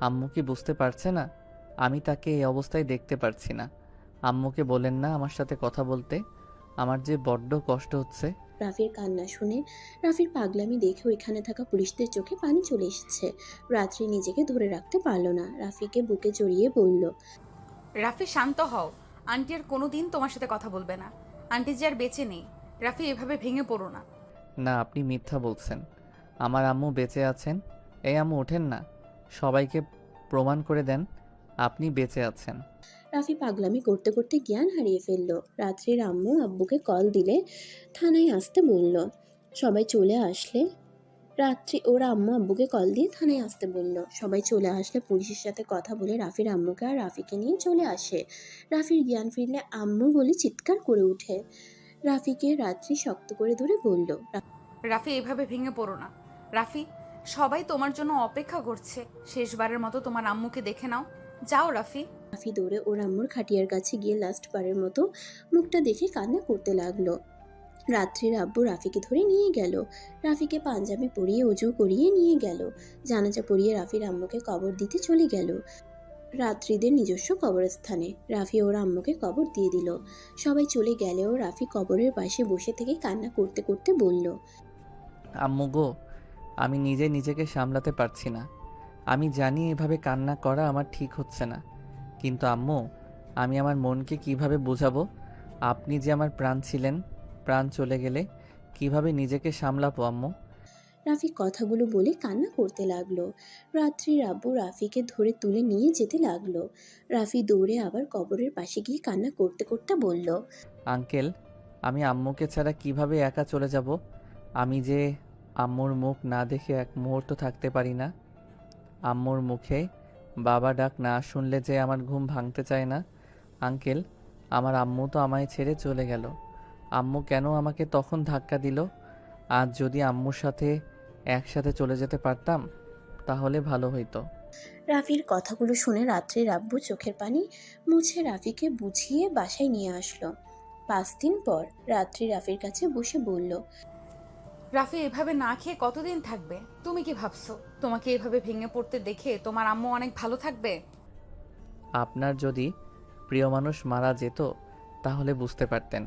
আম্মু কি বুঝতে পারছে না আমি তাকে এই অবস্থায় দেখতে পারছি না? আম্মুকে বলেন না আমার সাথে কথা বলতে, আমার যে বড্ড কষ্ট হচ্ছে। রাফির কান্না শুনে, রাফির পাগলামি দেখে ওইখানে থাকা পুলিশদের চোখে পানি চলে এসেছে। রাত্রি নিজেকে ধরে রাখতে পারলো না, রাফিকে বুকে জড়িয়ে বলল, রাফি, শান্ত হও। আন্টি আর কোনোদিন তোমার সাথে কথা বলবে না। আন্টি যে আর বেঁচে নেই। রাফি, এভাবে ভেঙে পড়ো না। না, আপনি মিথ্যা বলছেন, আমার আম্মু বেঁচে আছেন। এই আম্মু ওঠেন না, সবাইকে প্রমাণ করে দেন আপনি বেঁচে আছেন। রাফি পাগলামি করতে করতে জ্ঞান হারিয়ে ফেলল। রাত্রির আম্মু আব্বুকে কল দিলে থানায় আসতে বলল। সবাই চলে আসলে ওর আম্মু আব্বুকে কল দিয়ে থানায় আসতে বলল। সবাই চলে আসলে পুলিশের সাথে কথা বলে রাফির আম্মুকে আর রাফিকে নিয়ে চলে আসে। রাফির জ্ঞান ফিরলে আম্মু বলে চিৎকার করে ওঠে। রাফিকে রাত্রি শক্ত করে ধরে বলল, রাফি, এভাবে ভেঙে পড়ো না। রাফি, সবাই তোমার জন্য অপেক্ষা করছে। শেষবারের মতো তোমার আম্মুকে দেখে নাও। যাও রাফি। রাফি দৌড়ে ওর আম্মুর খাটিয়ার কাছে গিয়ে লাস্ট বারের মতো মুখটা দেখে কান্না করতে লাগলো। রাত্রির আব্বু রাফিকে ধরে নিয়ে গেল। রাফিকে পাঞ্জাবি পরিয়ে উজু করিয়ে নিয়ে গেল। জানাজা পরিয়ে রাফির আম্মুকে কবর দিতে চলে গেল রাত্রিদের নিজস্ব কবরস্থানে। রাফি ওর আম্মুকে কবর দিয়ে দিল। সবাই চলে গেলেও রাফি কবরের পাশে বসে থেকে কান্না করতে করতে বলল, আম্মু গো, আমি নিজে নিজেকে সামলাতে পারছি না। আমি জানি এভাবে কান্না করা আমার ঠিক হচ্ছে না, কিন্তু আম্মু, আমি আমার মনকে কিভাবে বোঝাবো? আপনি যে আমার প্রাণ ছিলেন, প্রাণ চলে গেলে কিভাবে নিজেকে সামলাবো আম্মু? রাফি কথাগুলো বলে কান্না করতে লাগলো। রাত্রির আব্বু রাফিকে ধরে তুলে নিয়ে যেতে লাগলো। রাফি দৌড়ে আবার কবরের পাশে গিয়ে কান্না করতে করতে বলল, আঙ্কেল, আমি আম্মুকে ছাড়া কিভাবে একা চলে যাব? আমি যে আম্মুর মুখ না দেখে এক মুহূর্ত থাকতে পারি না। আম্মুর মুখে বাবা ডাক না শুনলে যে আমার ঘুম ভাঙতে চায় না। আঙ্কেল, আমার আম্মু তো আমায় ছেড়ে চলে গেল। আম্মু কেন আমাকে তখন ধাক্কা দিল? আজ যদি আম্মুর সাথে একসাথে চলে যেতে পারতাম তাহলে ভালো হইতো। রাফির কথাগুলো শুনে রাত্রির আব্বু চোখের পানি মুছে রাফিকে বুঝিয়ে বাসায় নিয়ে আসলো। 5 দিন পর রাত্রি রাফির কাছে বসে বলল, রাফি এভাবে না খেয়ে কতদিন থাকবে? তুমি কি ভাবছো তোমাকে এভাবে ভেঙে পড়তে দেখে তোমার আম্মু অনেক ভালো থাকবে? আপনার যদি প্রিয় মানুষ মারা যেত তাহলে বুঝতে পারতেন।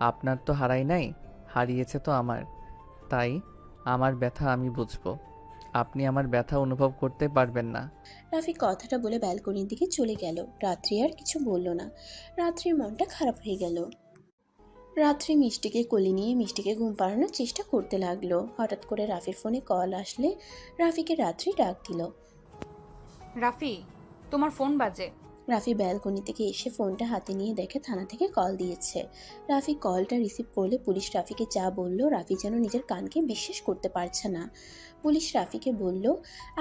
আপনার তো হারাই নাই, হারিয়েছে তো আমার। তাই আমার ব্যথা আমি বুঝবো, আপনি আমার ব্যথা অনুভব করতে পারবেন না। রাফি কথাটা বলে ব্যালকনির দিকে চলে গেল। রাত্রি আর কিছু বলল না। রাত্রির মনটা খারাপ হয়ে গেল। রাত্রি মিষ্টিকে কোলে নিয়ে মিষ্টিকে ঘুম পাড়ানোর চেষ্টা করতে লাগলো। হঠাৎ করে রাফির ফোনে কল আসলে রাফিকে রাত্রি ডাক দিল। রাফি, তোমার ফোন বাজে। রাফি ব্যালকনি থেকে এসে ফোনটা হাতে নিয়ে দেখে থানা থেকে কল দিয়েছে। রাফি কলটা রিসিভ করলে পুলিশ রাফিকে যা বলল রাফি যেন নিজের কানকে বিশ্বাস করতে পারছে না। পুলিশ রাফিকে বলল,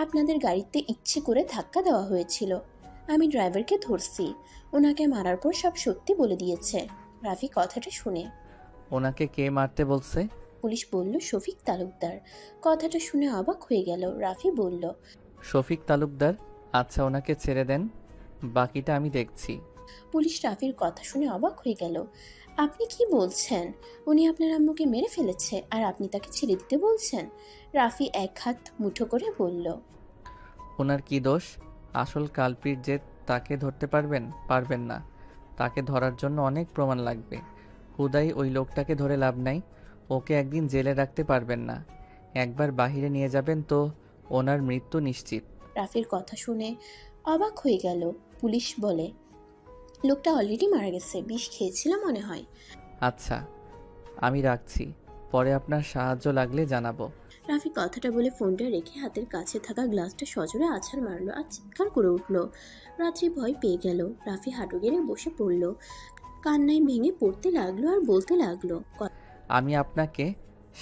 আপনাদের গাড়িতে ইচ্ছে করে ধাক্কা দেওয়া হয়েছিল। আমি ড্রাইভারকে ধরছি। ওনাকে মারার পর সব সত্যি বলে দিয়েছে। রাফি কথাটা শুনে, ওনাকে কে মারতে বলছে? পুলিশ বলল, শফিক তালুকদার। কথাটা শুনে অবাক হয়ে গেল। রাফি বলল, শফিক তালুকদার? আচ্ছা, ওনাকে ছেড়ে দেন, বাকিটা আমি দেখছি। পুলিশ রাফির কথা শুনে অবাক হয়ে গেল। আপনি কি বলছেন? উনি আপনার আম্মুকে মেরে ফেলেছে আর আপনি তাকে ছেড়ে দিতে বলছেন? রাফি এক হাত মুঠো করে বলল, ওনার কি দোষ? আসল কালপিট যে তাকে ধরতে পারবেন না। তাকে ধরার জন্য অনেক প্রমাণ লাগবে। হুদাই ওই লোকটাকে ধরে লাভ নাই। ওকে একদিন জেলে রাখতে পারবেন না। একবার বাহিরে নিয়ে যাবেন তো ওনার মৃত্যু নিশ্চিত। রাফির কথা শুনে অবাক হয়ে গেল। পুলিশ বলে, লোকটা অলরেডি মারা গেছে, বিষ খেয়েছিল মনে হয়। আচ্ছা, আমি রাখছি, পরে আপনার সাহায্য লাগলে জানাবো। রাফি কথাটা বলে ফোনটা রেখে হাতের কাছে থাকা গ্লাসটা সজোরে আছাড় মারলো আর চিৎকার করে উঠল। রাত্রি ভয় পেয়ে গেল। রাফি হাঁটু গেড়ে বসে পড়ল। কান্নায় ভেঙে পড়তে লাগলো আর বলতে লাগলো, আমি আপনাকে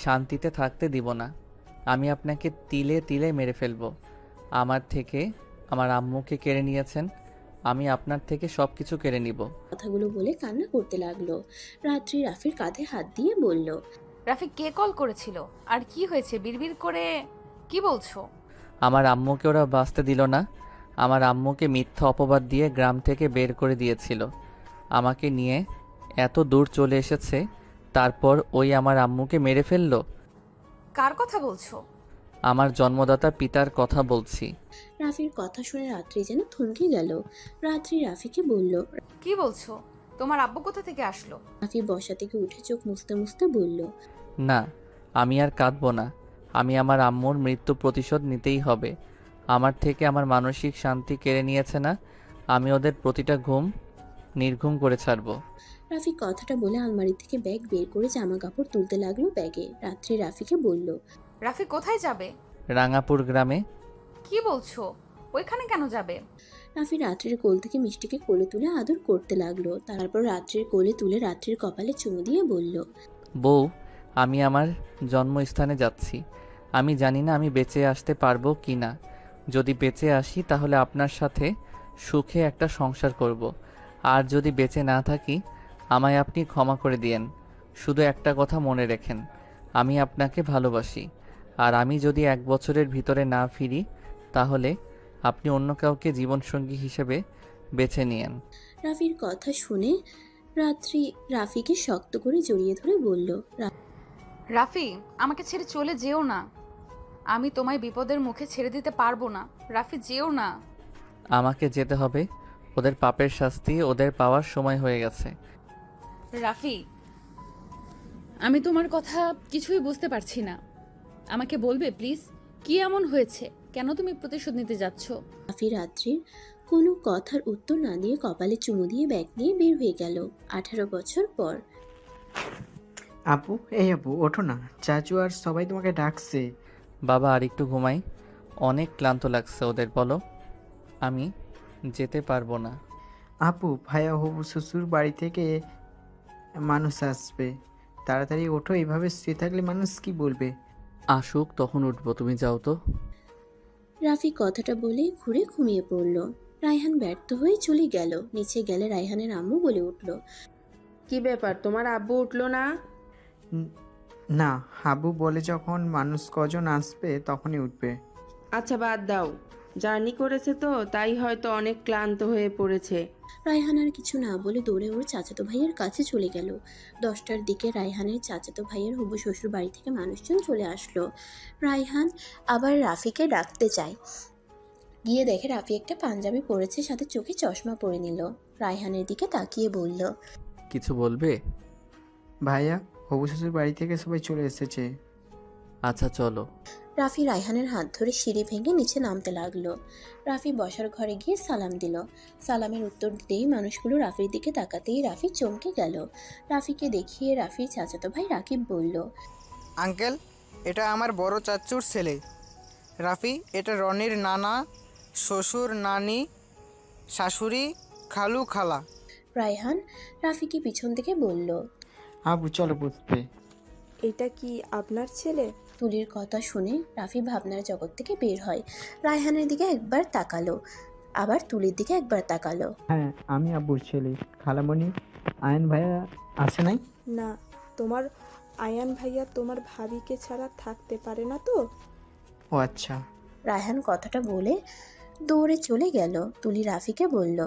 শান্তিতে থাকতে দিব না। আমি আপনাকে তিলে তিলে মেরে ফেলবো। আমার থেকে আমার আম্মুকে কেড়ে নিয়েছেন, আমি আপনার থেকে সব কিছু কেড়ে নিব। কথাগুলো বলে কান্না করতে লাগলো। রাত্রি রাফির কাঁধে হাত দিয়ে বলল, রাফি, কে কল করেছিল আর কি হয়েছে? বিড়বিড় করে কি বলছো? আমার আম্মুকে ওরা বাঁচতে দিল না। আমার আম্মুকে মিথ্যা অপবাদ দিয়ে গ্রাম থেকে বের করে দিয়েছিল। আমাকে নিয়ে এত দূর চলে এসেছে, তারপর ওই আমার আম্মুকে মেরে ফেললো। কার কথা বলছো? আমার জন্মদাতা পিতার কথা বলছি। রাফির কথা শুনে রাত্রি যেন থমকে গেল। রাত্রি রাফিকে বলল, কি বলছো? তোমার আব্বু কোথা থেকে আসলো? রাফি বসা থেকে উঠে চোখ মুছতে মুছতে বলল, না, আমি আর কাঁদবো না। আমি আমার আম্মুর মৃত্যু প্রতিশোধ নিতেই হবে। আমার থেকে আমার মানসিক শান্তি কেড়ে নিয়েছে না, আমি ওদের প্রতিটা ঘুম নির্ঘুম করে ছাড়বো। রাফি কথাটা বলে আলমারি থেকে ব্যাগ বের করে জামা কাপড় তুলতে লাগলো ব্যাগে। রাত্রি রাফিকে বলল, রাফি কোথায় যাবে? রাঙাপুর গ্রামে। কি বলছো? ওইখানে কেন যাবে? রাফি রাত্রির কোল থেকে মিষ্টিকে কোলে তুলে আদর করতে লাগলো। তারপর রাত্রির কোলে তুলে রাত্রির কপালে চুমু দিয়ে বলল, বউ, আমি আমার জন্মস্থানে যাচ্ছি। আমি জানি না আমি বেঁচে আসতে পারবো কি না। যদি বেঁচে আসি তাহলে আপনার সাথে সুখে একটা সংসার করব। আর যদি বেঁচে না থাকি আমায় আপনি ক্ষমা করে দিয়েন। শুধু একটা কথা মনে রেখেন, আমি আপনাকে ভালোবাসি। আর আমি যদি 1 বছরের ভিতরে না ফিরি তাহলে আপনি অন্য কাউকে জীবনসঙ্গী হিসেবে বেছে নিয়েন। রাফির কথা শুনে রাত্রি রাফিকে শক্ত করে জড়িয়ে ধরে বলল, রাফি, আমাকে ছেড়ে চলে যেও না। আমি তোমায় বিপদের মুখে ছেড়ে দিতে পারবো না। রাফি, যেও না। আমাকে যেতে হবে। ওদের পাপের শাস্তি ওদের পাওয়ার সময় হয়ে গেছে। রাফি, আমি তোমার কথা কিছুই বুঝতে পারছি না। আমাকে বলবে প্লিজ, কি এমন হয়েছে? কেন তুমি প্রতিশোধ নিতে যাচ্ছ? রাফি রাত্রির কোনো কথার উত্তর না দিয়ে কপালে চুমু দিয়ে ব্যাগ নিয়ে বের হয়ে গেল। 18 বছর পর। আপু, এই আপু ওঠো না, চাচু আর সবাই তোমাকে ডাকছে। বাবা আর একটু ঘুমাই, অনেক ক্লান্ত লাগছে ওদের। বলো। আমি যেতে পারবো না। আপু, ভাইয়া হবু শ্বশুর বাড়ি থেকে মানুষ আসবে, তাড়াতাড়ি ওঠো, এইভাবে শুয়ে থাকলে মানুষ কি বলবে? আসুক তখন উঠবো, তুমি যাও তো। রাফি কথাটা বলে ঘুরে ঘুমিয়ে পড়ল। রায়হান ব্যর্থ হয়ে চলে গেল। নিচে গেলে রায়হানের আম্মু বলে উঠল, কি ব্যাপার, তোমার আব্বু উঠলো না? উম, না, হাবু বলে যখন মানুষ কজন আসবে তখনই উঠবে। আচ্ছা বাদ দাও, জার্নি করেছে তো তাই হয়তো অনেক ক্লান্ত হয়ে পড়েছে। রায়হান আর কিছু না বলে দৌড়ে ওর চাচাতো ভাইয়ের কাছে চলে গেল। 10টার দিকে রায়হানের চাচাতো ভাইয়ের হবু শ্বশুর বাড়ি থেকে মানুষজন চলে আসলো। রায়হান আবার রাফিকে ডাকতে চায়। গিয়ে দেখে রাফি একটা পাঞ্জাবি পরেছে, সাথে চোখে চশমা পরে নিল। রায়হানের দিকে তাকিয়ে বলল, কিছু বলবে? ভাইয়া, হবু শ্বশুর বাড়ি থেকে সবাই চলে এসেছে। আচ্ছা চলো। রাফি রায়হানের হাত ধরে সিঁড়ি ভেঙে নিচে নামতে লাগলো। রাফি বসার ঘরে গিয়ে সালাম দিল। সালামের উত্তর দিতেই মানুষগুলো রাফির দিকে তাকাতেই রাফি চমকে গেল। রাফিকে দেখিয়ে রাফির চাচাতো ভাই রাকিব বলল, আঙ্কেল, এটা আমার বড় চাচুর ছেলে রাফি। এটা রনির নানা, শ্বশুর, নানি, শাশুড়ি, খালু, খালা। রায়হান রাফিকে পিছন থেকে বলল, আপু চলো বুঝতে। এটা কি আপনার ছেলে? তুলির কথা শুনে রাফি ভাবনার জগৎ থেকে বের হয়। রায়হানের দিকে একবার তাকালো, আবার তুলির দিকে একবার তাকালো। হ্যাঁ, আমি আব্বুর ছেলে। খালামণি, আয়ন ভাইয়া আসে নাই? না, তোমার আয়ান ভাইয়া তোমার ভাবিকে ছাড়া থাকতে পারে না তো। ও আচ্ছা। রায়হান কথাটা বলে দৌড়ে চলে গেল। তুলি রাফিকে বলল,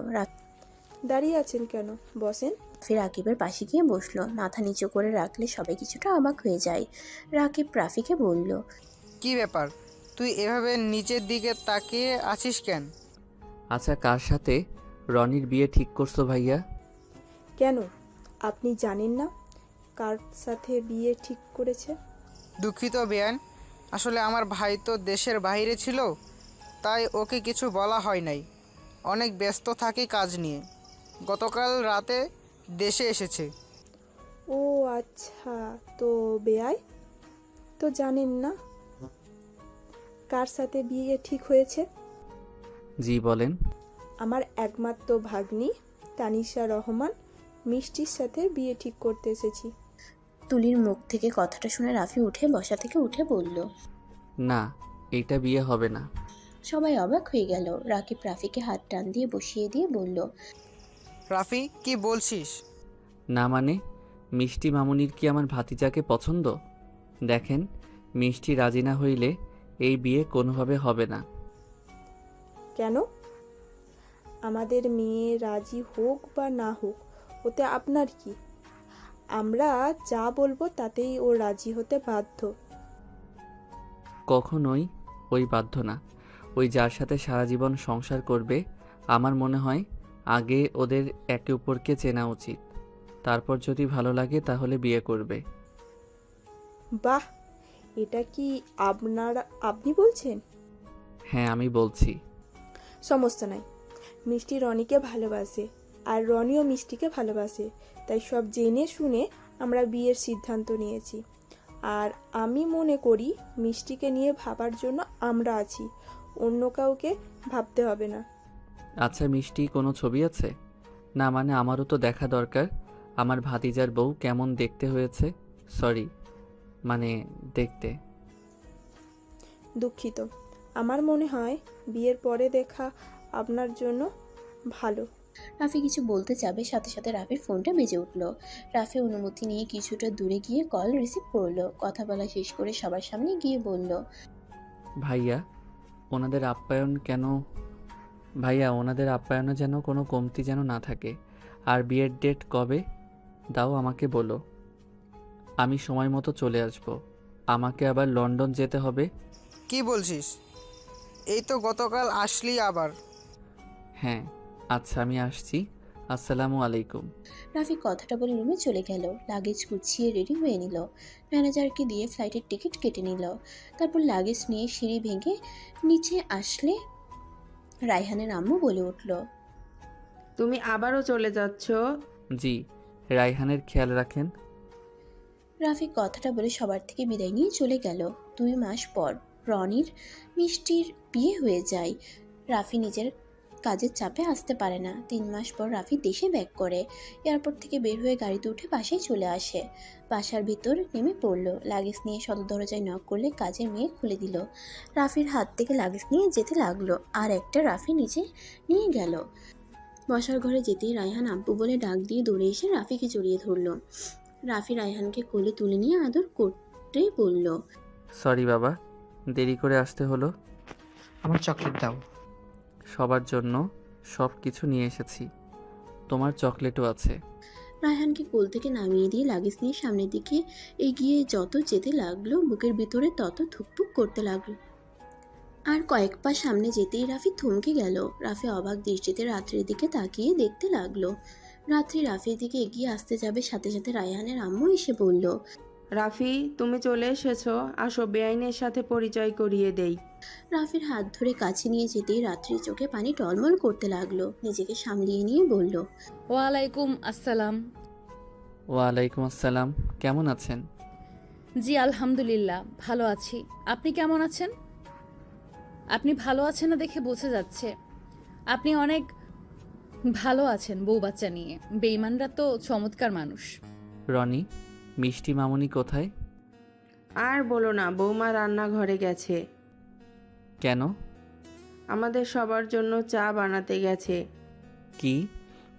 দাঁড়িয়ে আছেন কেন, বসেন। রাফি রাকিবের পাশে গিয়ে বসলো। মাথা নিচু করে রাখলে সবাই কিছুটা অবাক হয়ে যায়। রাকিব রাফিকে বলল, কি ব্যাপার, তুই এভাবে নিচের দিকে তাকিয়ে আছিস কেন? আচ্ছা, কার সাথে রনির বিয়ে ঠিক করছো ভাইয়া? কেন, আপনি জানেন না কার সাথে বিয়ে ঠিক করেছে? দুঃখিত বেয়ান, আসলে আমার ভাই তো দেশের বাইরে ছিল, তাই ওকে কিছু বলা হয় নাই। অনেক ব্যস্ত থাকি কাজ নিয়ে। গতকাল রাতে দেশে এসেছে। ও আচ্ছা, তো বেয়াই তো জানেন না কার সাথে বিয়ে ঠিক হয়েছে? জি বলেন। আমার একমাত্র ভাগ্নি তানিশা রহমান মিষ্টির সাথে বিয়ে ঠিক করতে এসেছি। তুলির মুখ থেকে কথাটা শুনে রাফি উঠে বসা থেকে উঠে বলল, না, এইটা বিয়ে হবে না। সবাই অবাক হয়ে গেল। রাকিব রাফিকে হাত টান দিয়ে বসিয়ে দিয়ে বলল, রাফি, কি বলছিস? না মানে, মিষ্টি মামুনির কি আমার ভাতিজাকে পছন্দ? দেখেন, মিষ্টি রাজি না হইলে এই বিয়ে কোনোভাবে হবে না। কেন? আমাদের মেয়ে রাজি হোক বা না হোক ওতে আপনার কি? আমরা যা বলবো তাতেই ও রাজি হতে বাধ্য। কখনোই ওই বাধ্য না। ওই যার সাথে সারা জীবন সংসার করবে, আমার মনে হয় আগে ওদের একে অপরকে চেনা উচিত। তারপর যদি ভালো লাগে তাহলে বিয়ে করবে। বাহ, এটা কি আপনি বলছেন? হ্যাঁ, আমি বলছি। সমস্যা নাই, মিষ্টি রনিকে ভালোবাসে আর রনিও মিষ্টিকে ভালোবাসে, তাই সব জেনে শুনে আমরা বিয়ের সিদ্ধান্ত নিয়েছি। আর আমি মনে করি মিষ্টিকে নিয়ে ভাবার জন্য আমরা আছি, অন্য কাউকে ভাবতে হবে না। আচ্ছা, মিষ্টি কোনো ছবি আছে? না মানে, আমারও তো দেখা দরকার। আমার ভাতিজার বউ কেমন দেখতে হয়েছে, সরি মানে দেখতে। দুঃখিত, আমার মনে হয় বিয়ের পরে দেখা আপনার জন্য ভালো। রাফি কিছু বলতে যাবে, সাথে সাথে রাফির ফোনটা বেজে উঠল। রাফি অনুমতি নিয়ে কিছুটা দূরে গিয়ে কল রিসিভ করলো। কথা বলা শেষ করে সবার সামনে গিয়ে বলল, ভাইয়া, ওনাদের আপ্যায়ন কেন ভাইয়া ওনাদের আপ্যায়নে যেন কোনো কমতি যেন না থাকে। আর বিয়ের ডেট কবে দাও আমাকে বলো, আমি সময় মতো চলে আসব। আমাকে আবার লন্ডন যেতে হবে। কি বলছিস? এই তো গতকাল আসলি আবার। হ্যাঁ আচ্ছা আমি আসছি, আসসালামু আলাইকুম। রাফি কথাটা বলে রুমে চলে গেল। লাগেজ গুছিয়ে রেডি হয়ে নিল। ম্যানেজারকে দিয়ে ফ্লাইটের টিকিট কেটে নিল। তারপর লাগেজ নিয়ে সিঁড়ি ভেঙে নিচে আসলে রায়হানের আম্মু বলে উঠল, তুমি আবারও চলে যাচ্ছ? জি, রায়হানের খেয়াল রাখেন। রাফি কথাটা বলে সবার থেকে বিদায় নিয়ে চলে গেল। 2 মাস পর রনির মিষ্টির বিয়ে হয়ে যায়। রাফি নিজের কাজের চাপে আসতে পারে না। 3 মাস পর রাফি দেশে ব্যাক করে। এয়ারপোর্ট থেকে বের হয়ে গাড়িতে উঠে বাসায় চলে আসে। বাসার ভিতর নেমে পড়ল। লাগেজ নিয়ে সদর দরজায় নক করলে কাজের মেয়ে খুলে দিল। রাফির হাত থেকে লাগেজ নিয়ে যেতে লাগলো, আর একটা রাফি নিচে নিয়ে গেল। বসার ঘরে যেতেই রায়হান আব্বু বলে ডাক দিয়ে দৌড়ে এসে রাফিকে জড়িয়ে ধরল। রাফি রায়হানকে কোলে তুলে নিয়ে আদর করতে বলল, সরি বাবা, দেরি করে আসতে হলো। আমার চকলেট দাও। সবার জন্য সব কিছু নিয়ে এসেছি, তোমার চকলেটও আছে। রায়হানকে কোল থেকে নামিয়ে দিয়ে লাগেজ নিয়ে সামনের দিকে এগিয়ে যত যেতে লাগলো, বুকের ভিতরে তত ধুকপুক করতে লাগলো। আর কয়েক পা সামনে যেতেই রাফি থমকে গেল। রাফি অবাক দৃষ্টিতে রাত্রির দিকে তাকিয়ে দেখতে লাগলো। রাত্রি রাফির দিকে এগিয়ে আসতে যাবে, সাথে সাথে রায়হানের আম্মু এসে বলল, রাফি, তুমি চলে এসেছো, আসো বেআইনের সাথে পরিচয় করিয়ে দেই। রাফির হাত ধরে কাছে নিয়ে যেতেই রাত্রির চোখে পানি টলমল করতে লাগলো। নিজেকে সামলিয়ে নিয়ে বলল, ওয়ালাইকুম আসসালাম। ওয়ালাইকুম আসসালাম, কেমন আছেন? জি আলহামদুলিল্লাহ ভালো আছি। আপনি কেমন আছেন? আপনি ভালো আছেন না দেখে বোঝা যাচ্ছে আপনি অনেক ভালো আছেন বউ বাচ্চা নিয়ে। বেঈমানরা তো চমৎকার মানুষ। রনি, মিষ্টি মামুনি কোথায়? আর বলো না, বৌমা রান্নাঘরে গেছে। কেন? আমাদের সবার জন্য চা বানাতে গেছে। কি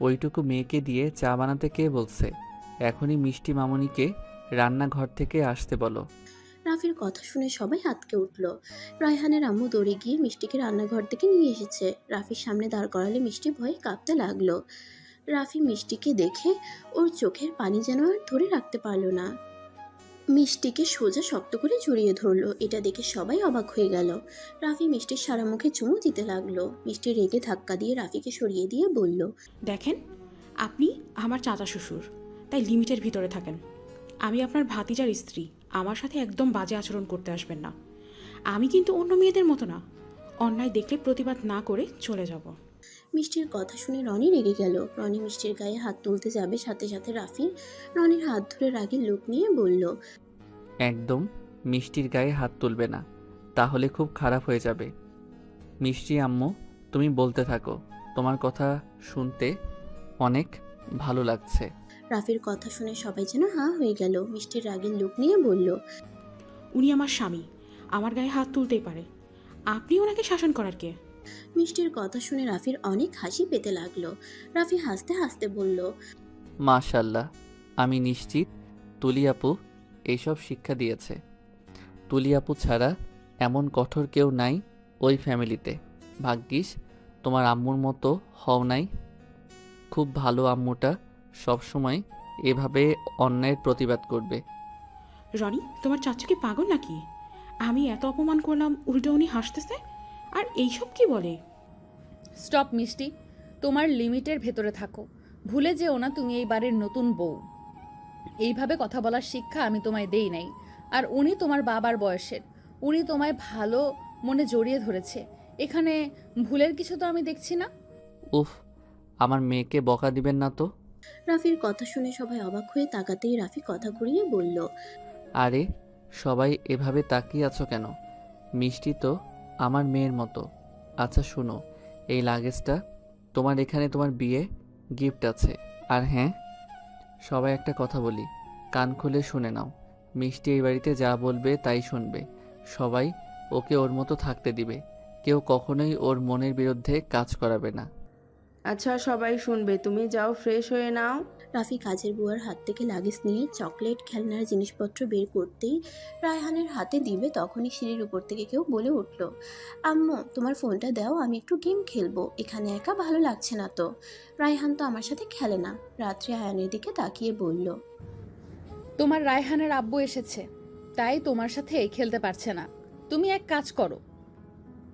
ওইটুকু মেয়েকে দিয়ে চা বানাতে কে বলছে? এখনই মিষ্টি মামুনিকে রান্নাঘর থেকে আসতে বলো। রাফির কথা শুনে সবাই আঁতকে উঠল। রায়হানের আম্মু দৌড়ে গিয়ে মিষ্টিকে রান্নাঘর থেকে নিয়ে এসেছে। রাফির সামনে দাঁড় করালে মিষ্টি ভয়ে কাঁপতে লাগলো। রাফি মিষ্টিকে দেখে ওর চোখের পানি যেন আর ধরে রাখতে পারলো না। মিষ্টিকে সোজা শক্ত করে জড়িয়ে ধরলো। এটা দেখে সবাই অবাক হয়ে গেল। রাফি মিষ্টির সারা মুখে চুমু দিতে লাগলো। মিষ্টি রেগে ধাক্কা দিয়ে রাফিকে সরিয়ে দিয়ে বলল, দেখেন, আপনি আমার চাচা শ্বশুর, তাই লিমিটের ভিতরে থাকেন। আমি আপনার ভাতিজার স্ত্রী, আমার সাথে একদম বাজে আচরণ করতে আসবেন না। আমি কিন্তু অন্য মেয়েদের মতো না, অন্যায় দেখলে প্রতিবাদ না করে চলে যাব। মিষ্টির কথা শুনে রনি রেগে গেল। রনি মিষ্টির গায়ে হাত তুলতে যাবে, সাথে সাথে রাফি রনির হাত ধরে রাগের লোক নিয়ে বলল, একদম মিষ্টির গায়ে হাত তুলবে না, তাহলে খুব খারাপ হয়ে যাবে। মিষ্টি আম্মু, তুমি বলতে থাকো, তোমার কথা শুনতে অনেক ভালো লাগছে। রাফির কথা শুনে সবাই যেন হাঁ হয়ে গেল। মিষ্টির রাগের লোক নিয়ে বলল, উনি আমার স্বামী, আমার গায়ে হাত তুলতেই পারে, আপনি ওনাকে শাসন করার কে? মিষ্টির কথা শুনে রাফির অনেক হাসি পেতে লাগলো। রাফি হাসতে হাসতে বলল, মাশাল্লাহ, আমি নিশ্চিত তুলি আপু এইসব শিক্ষা দিয়েছে। তুলি আপু ছাড়া এমন কঠোর কেউ নাই ওই ফ্যামিলিতে। ভাগ্যিস তোমার আম্মুর মতো হও নাই। খুব ভালো, আম্মুটা সবসময় এভাবে অন্যায়ের প্রতিবাদ করবে। রনি, তোমার চাচু কি পাগল নাকি? আমি এত অপমান করলাম, উল্টো উনি হাসতেছে আর এইসব কি বলে? স্টপ মিষ্টি, তোমার লিমিটের ভেতরে থাকো। ভুলে যেও না তুমি এই বাড়ির নতুন বউ। এইভাবে কথা বলার শিক্ষা আমি তোমায় দেই নাই। আর উনি তোমার বাবার বয়সের, উনি তোমায় ভালো মনে জড়িয়ে ধরেছে। এখানে ভুলের কিছু তো আমি দেখছি না। উফ, আমার মেয়েকে বকা দিবেন না তো। রাফির কথা শুনে সবাই অবাক হয়ে তাকাতেই রাফি কথা ঘুরিয়ে বলল, আরে সবাই এভাবে তাকিয়ে আছো কেন? মিষ্টি তো আমার মেয়ের মতো। আচ্ছা শুনো, এই লাগেজটা তোমার, এখানে তোমার বিয়ে গিফট আছে। আর হ্যাঁ, সবাই একটা কথা বলি, কান খুলে শুনে নাও। মিষ্টি এই বাড়িতে যা বলবে তাই শুনবে। সবাই ওকে ওর মতো থাকতে দিবে, কেউ কখনোই ওর মনের বিরুদ্ধে কাজ করাবে না। আচ্ছা সবাই শুনবে, তুমি যাও ফ্রেশ হয়ে নাও। রাফি কাজের বুয়ার হাত থেকে লাগেজ নিয়ে চকলেট খেলনার জিনিসপত্র বের করতেই রায়হানের হাতে দিবে, তখনই সিঁড়ির উপর থেকে কেউ বলে উঠল, আম্মু তোমার ফোনটা দাও, আমি একটু গেম খেলবো, এখানে একা ভালো লাগছে না তো। রায়হান তো আমার সাথে খেলে না। রাত্রি আয়ানের দিকে তাকিয়ে বলল, তোমার রায়হানের আব্বু এসেছে, তাই তোমার সাথে খেলতে পারছে না। তুমি এক কাজ করো,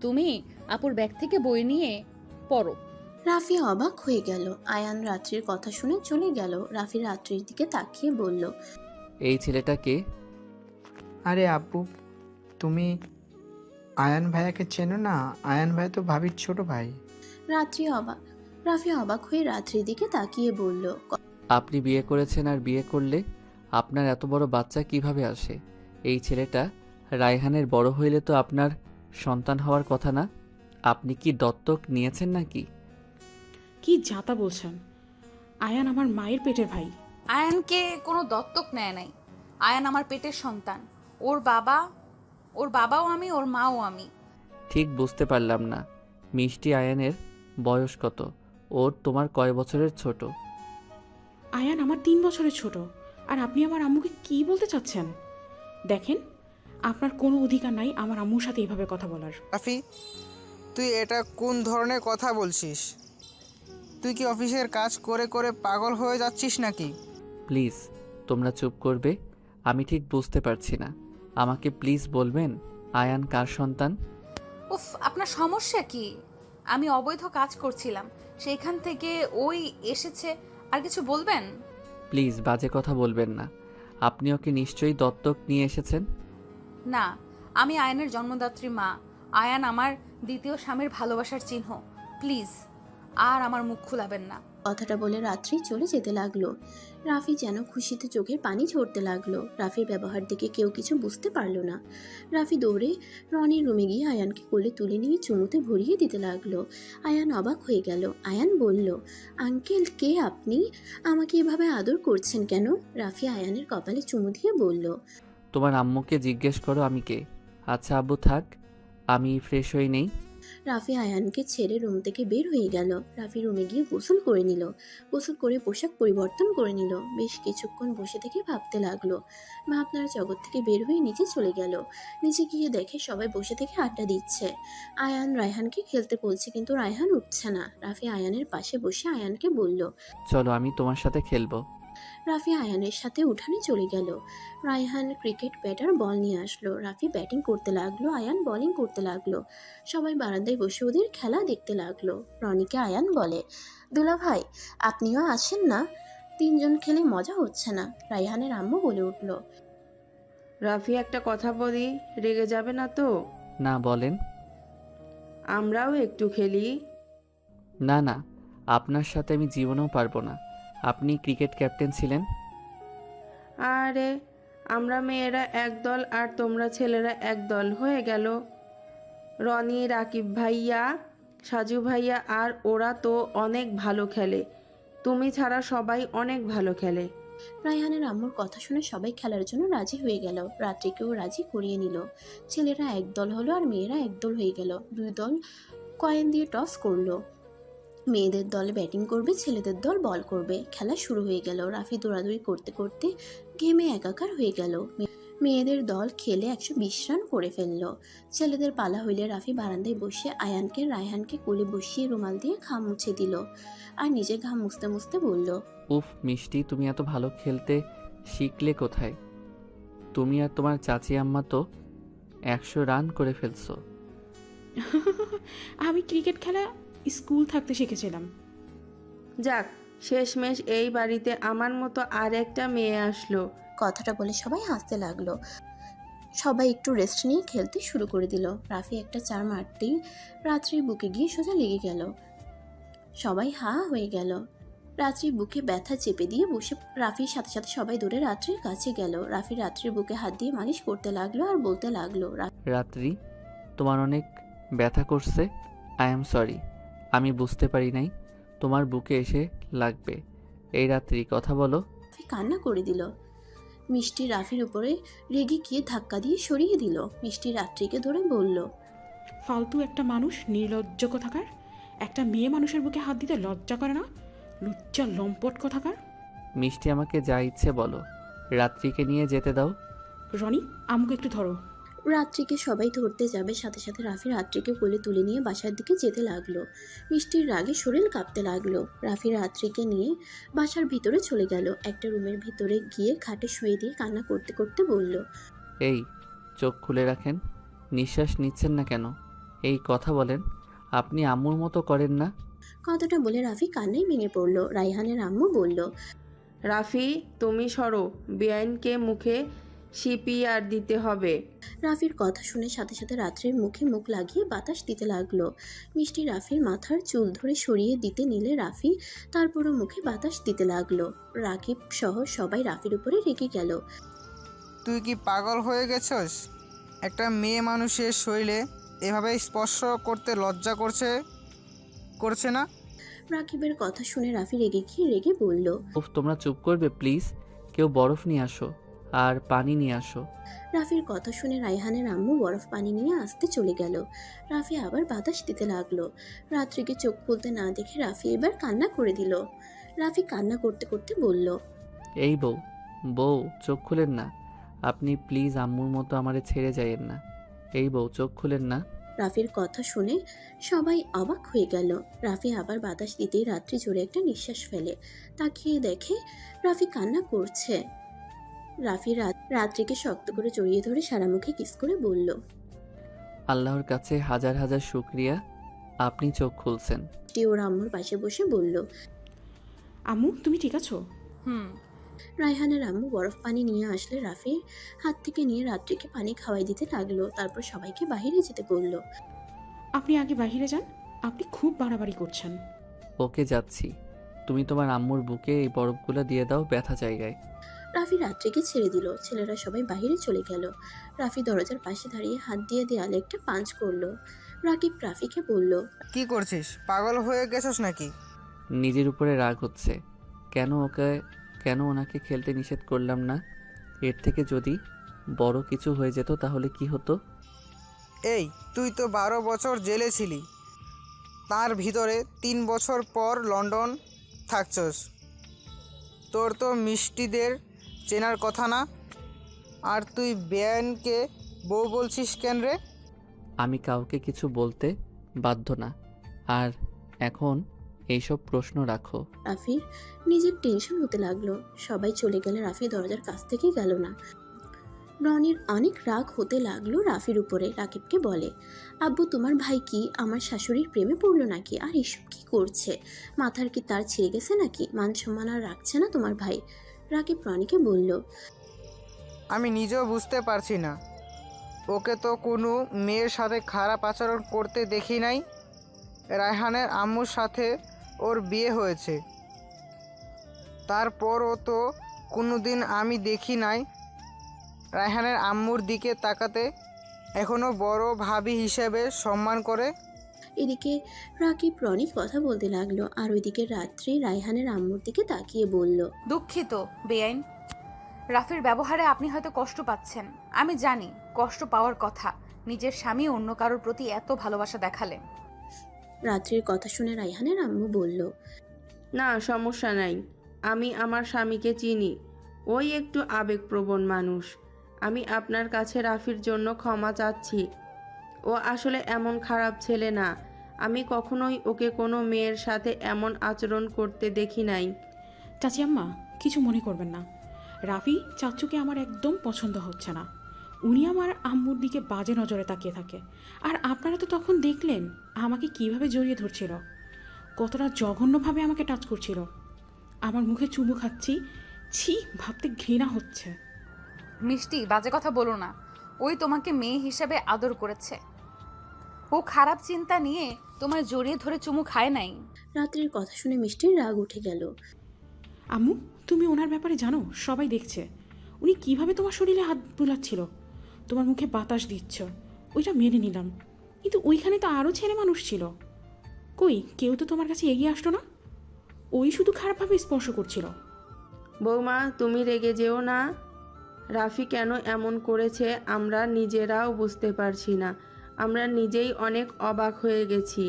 তুমি আপুর ব্যাগ থেকে বই নিয়ে পড়ো। রাফি অবাক হয়ে গেল। আয়ান রাত্রির কথা শুনে চলে গেল। রাফি রাত্রির দিকে তাকিয়ে বলল, এই ছেলেটা কে? আরে আপু, তুমি আয়ান ভাইয়াকে চেনো না? আয়ান ভাই তো ভাবির ছোট ভাই। রাফি অবাক হয়ে রাত্রির দিকে তাকিয়ে বলল, আপনি বিয়ে করেছেন, আর বিয়ে করলে আপনার এত বড় বাচ্চা কিভাবে আসে? এই ছেলেটা রায়হানের বড় হইলে তো আপনার সন্তান হওয়ার কথা না? আপনি কি দত্তক নিয়েছেন নাকি? কি যাতা বলছেন? আয়ান আমার মায়ের পেটের ভাই। আয়ানকে কোনো দত্তক নেয় নাই। আয়ান আমার পেটের সন্তান। ওর বাবাও আমি, ওর মাও আমি। ঠিক বুঝতে পারলাম না। মিষ্টি আয়ানের বয়স কত? ওর তোমার কয় বছরের ছোট? আয়ান আমার 3 বছরের ছোট। আর আপনি আমার আম্মুকে কি বলতে চাচ্ছেন? দেখেন, আপনার কোনো অধিকার নাই আমার আম্মুর সাথে এইভাবে কথা বলার। রাফি, তুই এটা কোন ধরনের কথা বলছিস? তুই কি অফিসের কাজ করে করে পাগল হয়ে যাচ্ছিস নাকি? প্লিজ তোমরা চুপ করবে? আমি ঠিক বুঝতে পারছি না। আমাকে প্লিজ বলবেন আয়ান কার সন্তান? উফ, আপনার সমস্যা কি? আমি অবৈধ কাজ করছিলাম, সেইখান থেকে ওই এসেছে। আর কিছু বলবেন? প্লিজ বাজে কথা বলবেন না। আপনি ওকে নিশ্চয়ই দত্তক নিয়ে এসেছেন। না, আমি আয়ানের জন্মদাত্রী মা। আয়ান আমার দ্বিতীয় স্বামীর ভালোবাসার চিহ্ন। প্লিজ আর আমার মুখ খুলাবেন না। কথাটা বলে রাত্রি চলে যেতে লাগলো। রাফি যেন খুশিতে চোখের পানি ঝরতে লাগলো। রাফির ব্যবহার দেখে কেউ কিছু বুঝতে পারলো না। রাফি দৌড়ে রনির রুমে গিয়ে আয়ানকে কোলে তুলে নিয়ে চুমুতে ভরিয়ে দিতে লাগলো। আয়ান অবাক হয়ে গেল। আয়ান বলল, আঙ্কেল কে আপনি? আমাকে এভাবে আদর করছেন কেন? রাফি আয়ানের কপালে চুমু দিয়ে বলল, তোমার আম্মুকে জিজ্ঞেস করো আমি কে। আচ্ছা আব্বু থাক, আমি ফ্রেশ হয়ে নেই। রাফি আয়ানকে ছেড়ে রুম থেকে বের হয়ে গেল। রাফি রুমে গিয়ে গোসল করে নিল। গোসল করে পোশাক পরিবর্তন করে নিল। বেশ কিছুক্ষণ বসে থেকে ভাবতে লাগলো। ভাবনার জগৎ থেকে বের হয়ে নিচে চলে গেল। নিচে গিয়ে দেখে সবাই বসে থেকে আড্ডা দিচ্ছে। আয়ান রায়হানকে খেলতে বলছে, কিন্তু রায়হান উঠছে না। রাফি আয়ানের পাশে বসে আয়ানকে বলল, চলো আমি তোমার সাথে খেলবো। রাফি আয়ানের সাথে উঠানে চলে গেল। রায়হান ক্রিকেট ব্যাটার বল নিয়ে আসলো। রাফি ব্যাটিং করতে লাগলো, আয়ান বোলিং করতে লাগলো। সবাই বারান্দায় বসে ওদের খেলা দেখতে লাগলো। রনিকে আয়ান বলে, দুলা ভাই আপনিও আসেন না, 3 জন খেলে মজা হচ্ছে না। রায়হানের আম্মু বলে উঠল, রাফি একটা কথা বলি, রেগে যাবে না তো? না বলেন। আমরাও একটু খেলি। না না, আপনার সাথে আমি জীবনেও পারবো না। আপনি ক্রিকেট ক্যাপ্টেন ছিলেন। আরে আমরা মেয়েরা এক দল আর তোমরা ছেলেরা এক দল হয়ে গেল। রনি, রাকিব ভাইয়া, সাজু ভাইয়া আর ওরা তো অনেক ভালো খেলে। তুমি ছাড়া সবাই অনেক ভালো খেলে। রায়হানের আম্মুর কথা শুনে সবাই খেলার জন্য রাজি হয়ে গেল। রাত্রিকেও রাজি করিয়ে নিল। ছেলেরা এক দল হলো আর মেয়েরা এক দল হয়ে গেল। 2 দল কয়েন দিয়ে টস করলো। মেয়েদের দল ব্যাটিং করবে, ছেলেদের দল বল করবে। খেলা শুরু হয়ে গেল। রাফি দৌড়াদৌড়ি করতে করতে ঘেমে একাকার হয়ে গেল। মেয়েদের দল খেলে 120 রান করে ফেললো। ছেলেদের পালা হইলে রাফি বারান্দায় বসে আয়ানকে রায়হানকে কোলে বসিয়ে রুমাল দিয়ে ঘাম মুছে দিল। আর নিজে ঘাম মুছতে মুছতে বলল, উফ মিষ্টি, তুমি এত ভালো খেলতে শিখলে কোথায়? তুমি আর তোমার চাচি আম্মা তো 100 রান করে ফেলছো। আমি ক্রিকেট খেলা স্কুল থাকতে শিখেছিলাম। যাক, শেষমেশ এই বাড়িতে আমার মতো আর একটা মেয়ে আসলো। কথাটা বলে সবাই হাসতে লাগলো। সবাই একটু রেস্ট নিয়ে খেলতে শুরু করে দিল। রাফি একটা 4 মারতেই রাত্রির বুকে গিয়ে সোজা লেগে গেল। সবাই হা হয়ে গেল। রাত্রির বুকে ব্যথা চেপে দিয়ে বসে রাফির সাথে সাথে সবাই দৌড়ে রাত্রির কাছে গেল। রাফি রাত্রির বুকে হাত দিয়ে মালিশ করতে লাগলো আর বলতে লাগলো, রাত্রি, তোমার অনেক ব্যথা করছে। আই এম সরি, আমি বুঝতে পারি নাই তোমার বুকে এসে লাগবে। এই রাত্রি কথা বলো। রাফি কান্না করে দিল। মিষ্টি রাফির উপরে রেগে গিয়ে ধাক্কা দিয়ে সরিয়ে দিল। মিষ্টি রাত্রিকে ধরে বলল, ফালতু একটা মানুষ, নির্লজ্জ কোথাকার। একটা মেয়ে মানুষের বুকে হাত দিতে লজ্জা করে না? লজ্জা লম্পট কথাকার। মিষ্টি আমাকে যা ইচ্ছে বলো, রাত্রিকে নিয়ে যেতে দাও। রনি, আমাকে একটু ধরো। রাত্রিকে সবাই ধরতে যাবে, সাথে সাথে রাফি রাত্রিকে কোলে তুলে নিয়ে বাসার দিকে যেতে লাগলো। মিষ্টির রাগে শরীর কাঁপতে লাগলো। রাফি রাত্রিকে নিয়ে বাসার ভিতরে চলে গেল। একটা রুমের ভিতরে গিয়ে খাটে শুয়ে দিয়ে কান্না করতে করতে বলল, এই চোখ খুলে রাখেন, নিঃশ্বাস নিচ্ছেন না কেন? এই কথা বলেন, আপনি আম্মুর মতো করেন না। কথাটা বলে রাফি কান্নায় ভেঙে পড়ল। রাইহানের আম্মু বলল, রাফি, তুমি সরো, বেআইনকে মুখে সিপিআর দিতে হবে। রাফির কথা শুনে সাথে সাথে রাত্রির মুখে মুখ লাগিয়ে বাতাস দিতে লাগলো। মিষ্টি রাফির মাথার চুল ধরে সরিয়ে দিতে নিলে রাফি তারপরও মুখে বাতাস দিতে লাগলো। রাকিব সহ সবাই রাফির উপরে রেগে গেল। তুই কি পাগল হয়ে গেছস? একটা মেয়ে মানুষের শরীরে এভাবে স্পর্শ করতে লজ্জা করছে না? রাকিবের কথা শুনে রাফি রেগে গিয়ে রেগে বলল, উফ, তোমরা চুপ করবে প্লিজ? কেউ বরফ নিয়ে আসো আর পানি নিয়ে আসো। রাফির কথা শুনে রায়হানের আম্মু বরফ পানি নিয়ে আসতে চলে গেল। রাফি আবার বাতাস দিতে লাগলো। রাত্রিকে চোখ খুলতে না দেখে রাফি এবার কান্না করে দিল। রাফি কান্না করতে করতে বলল, এই বউ চোখ খুলেন না, আপনি প্লিজ আম্মুর মতো আমারে ছেড়ে যাইয়েন না। এই বউ চোখ খুলেন না। রাফির কথা শুনে সবাই অবাক হয়ে গেল। রাফি আবার বাতাস দিতেই রাত্রি জোরে একটা নিঃশ্বাস ফেলে। তাকিয়ে দেখে রাফি কান্না করছে। রাফি রাত্রিকে শক্ত করে জড়িয়ে ধরে সারা মুখে কিস করে বলল, আল্লাহর কাছে হাজার হাজার শুকরিয়া, আপনি চোখ খুলছেন। ওর আম্মুর পাশে বসে বলল, আম্মু, তুমি ঠিক আছো? হুম। রায়হানের আম্মু বরফ পানি নিয়ে আসলে রাফির হাত থেকে নিয়ে রাত্রিকে পানি খাওয়াই দিতে লাগলো। তারপর সবাইকে বাইরে যেতে বলল। আপনি আগে বাইরে যান, আপনি খুব বাড়াবাড়ি করছেন। ওকে যাচ্ছি, তুমি তোমার আম্মুর বুকে এই বরফগুলো দিয়ে দাও ব্যথা জায়গায়। রাফি রাত্রিকে ছেড়ে দিল। ছেলেরা সবাই বাইরে চলে গেল। রাফি দরজার পাশে দাঁড়িয়ে হাত দিয়ে দেয়ালে একটা পাঞ্চ করলো। রাকিব রাফিকে বলল, কি করছিস? পাগল হয়ে গেছস নাকি? নিজের উপরে রাগ হচ্ছে। কেন ওনাকে খেলতে নিষেধ করলাম না? এর থেকে যদি বড় কিছু হয়ে যেত তাহলে কি হতো? এই, তুই তো 12 বছর জেলে ছিলি, তার ভিতরে 3 বছর পর লন্ডন থাকছস। তোর তো মিষ্টিদের চেনার কথা না, আর তুই বেআইনকে বউ বলছিস কেন রে? আমি কাউকে কিছু বলতে বাধ্য না, আর এখন এইসব প্রশ্ন রাখো। রাফির নিজের টেনশন হতে লাগলো। সবাই চলে গেলে রাফি দরজার কাছ থেকে গেল না। রনির অনেক রাগ হতে লাগলো রাফির উপরে। রাকিবকে বলে, আব্বু, তোমার ভাই কি আমার শাশুড়ির প্রেমে পড়লো নাকি? আর এসব কি করছে? মাথার কি তার ছিঁড়ে গেছে নাকি? মান সম্মান আর রাখছে না তোমার ভাই? রাকিব রনিকে বলল, আমি নিজেও বুঝতে পারছি না, ওকে তো কোনো মেয়ের সাথে খারাপ আচরণ করতে দেখি নাই। রায়হানের আম্মুর সাথে ওর বিয়ে হয়েছে, তারপরও তো কোনো দিন আমি দেখি নাই রায়হানের আম্মুর দিকে তাকাতে। এখনও বড় ভাবি হিসেবে সম্মান করে। এদিকে রাকিব রনি কথা বলতে লাগলো, আর ওইদিকে রাত্রি রায়হানের আম্মুর দিকে তাকিয়ে বলল, দুঃখিত বেআইন, রাফির ব্যবহারে আপনি হয়তো কষ্ট পাচ্ছেন। আমি জানি কষ্ট পাওয়ার কথা, নিজের স্বামী অন্য কারোর প্রতি এত ভালোবাসা দেখালে। রাত্রির কথা শুনে রায়হানের আম্মু বলল, না, সমস্যা নাই, আমি আমার স্বামীকে চিনি, ওই একটু আবেগপ্রবণ মানুষ। আমি আপনার কাছে রাফির জন্য ক্ষমা চাচ্ছি। ও আসলে এমন খারাপ ছেলে না। আমি কখনোই ওকে কোনো মেয়ের সাথে এমন আচরণ করতে দেখি নাই। চাচি আম্মা, কিছু মনে করবেন না। রাফি চাচুকে আমার একদম পছন্দ হচ্ছে না। উনি আমার আম্মুর দিকে বাজে নজরে তাকিয়ে থাকে। আর আপনারা তো তখন দেখলেন আমাকে কিভাবে জড়িয়ে ধরছিল, কতটা জঘন্যভাবে আমাকে টাচ করছিল। আমার মুখে চুমু খাচ্ছি, ছি, ভাবতে ঘৃণা হচ্ছে। মিষ্টি, বাজে কথা বলো না। ওই তোমাকে মেয়ে হিসেবে আদর করেছে, ও খারাপ চিন্তা নিয়ে তোমায় জড়িয়ে ধরে চুমু খায় নাই। রাত্রির কথা শুনে মিষ্টির রাগ উঠে গেল। আম্মু, তুমি ওনার ব্যাপারে জানো? সবাই দেখছে উনি কিভাবে তোমার শরীরে হাত বুলাচ্ছিল, তোমার মুখে বাতাস দিচ্ছ। ওইটা মেনে নিলাম, কিন্তু ওইখানে তো আরও ছেলে মানুষ ছিল। কই, কেউ তো তোমার কাছে এগিয়ে আসতো না। ওই শুধু খারাপভাবে স্পর্শ করছিল। বৌমা, তুমি রেগে যেও না। রাফি কেন এমন করেছে আমরা নিজেরাও বুঝতে পারছি না। আমরা নিজেই অনেক অবাক হয়ে গেছি।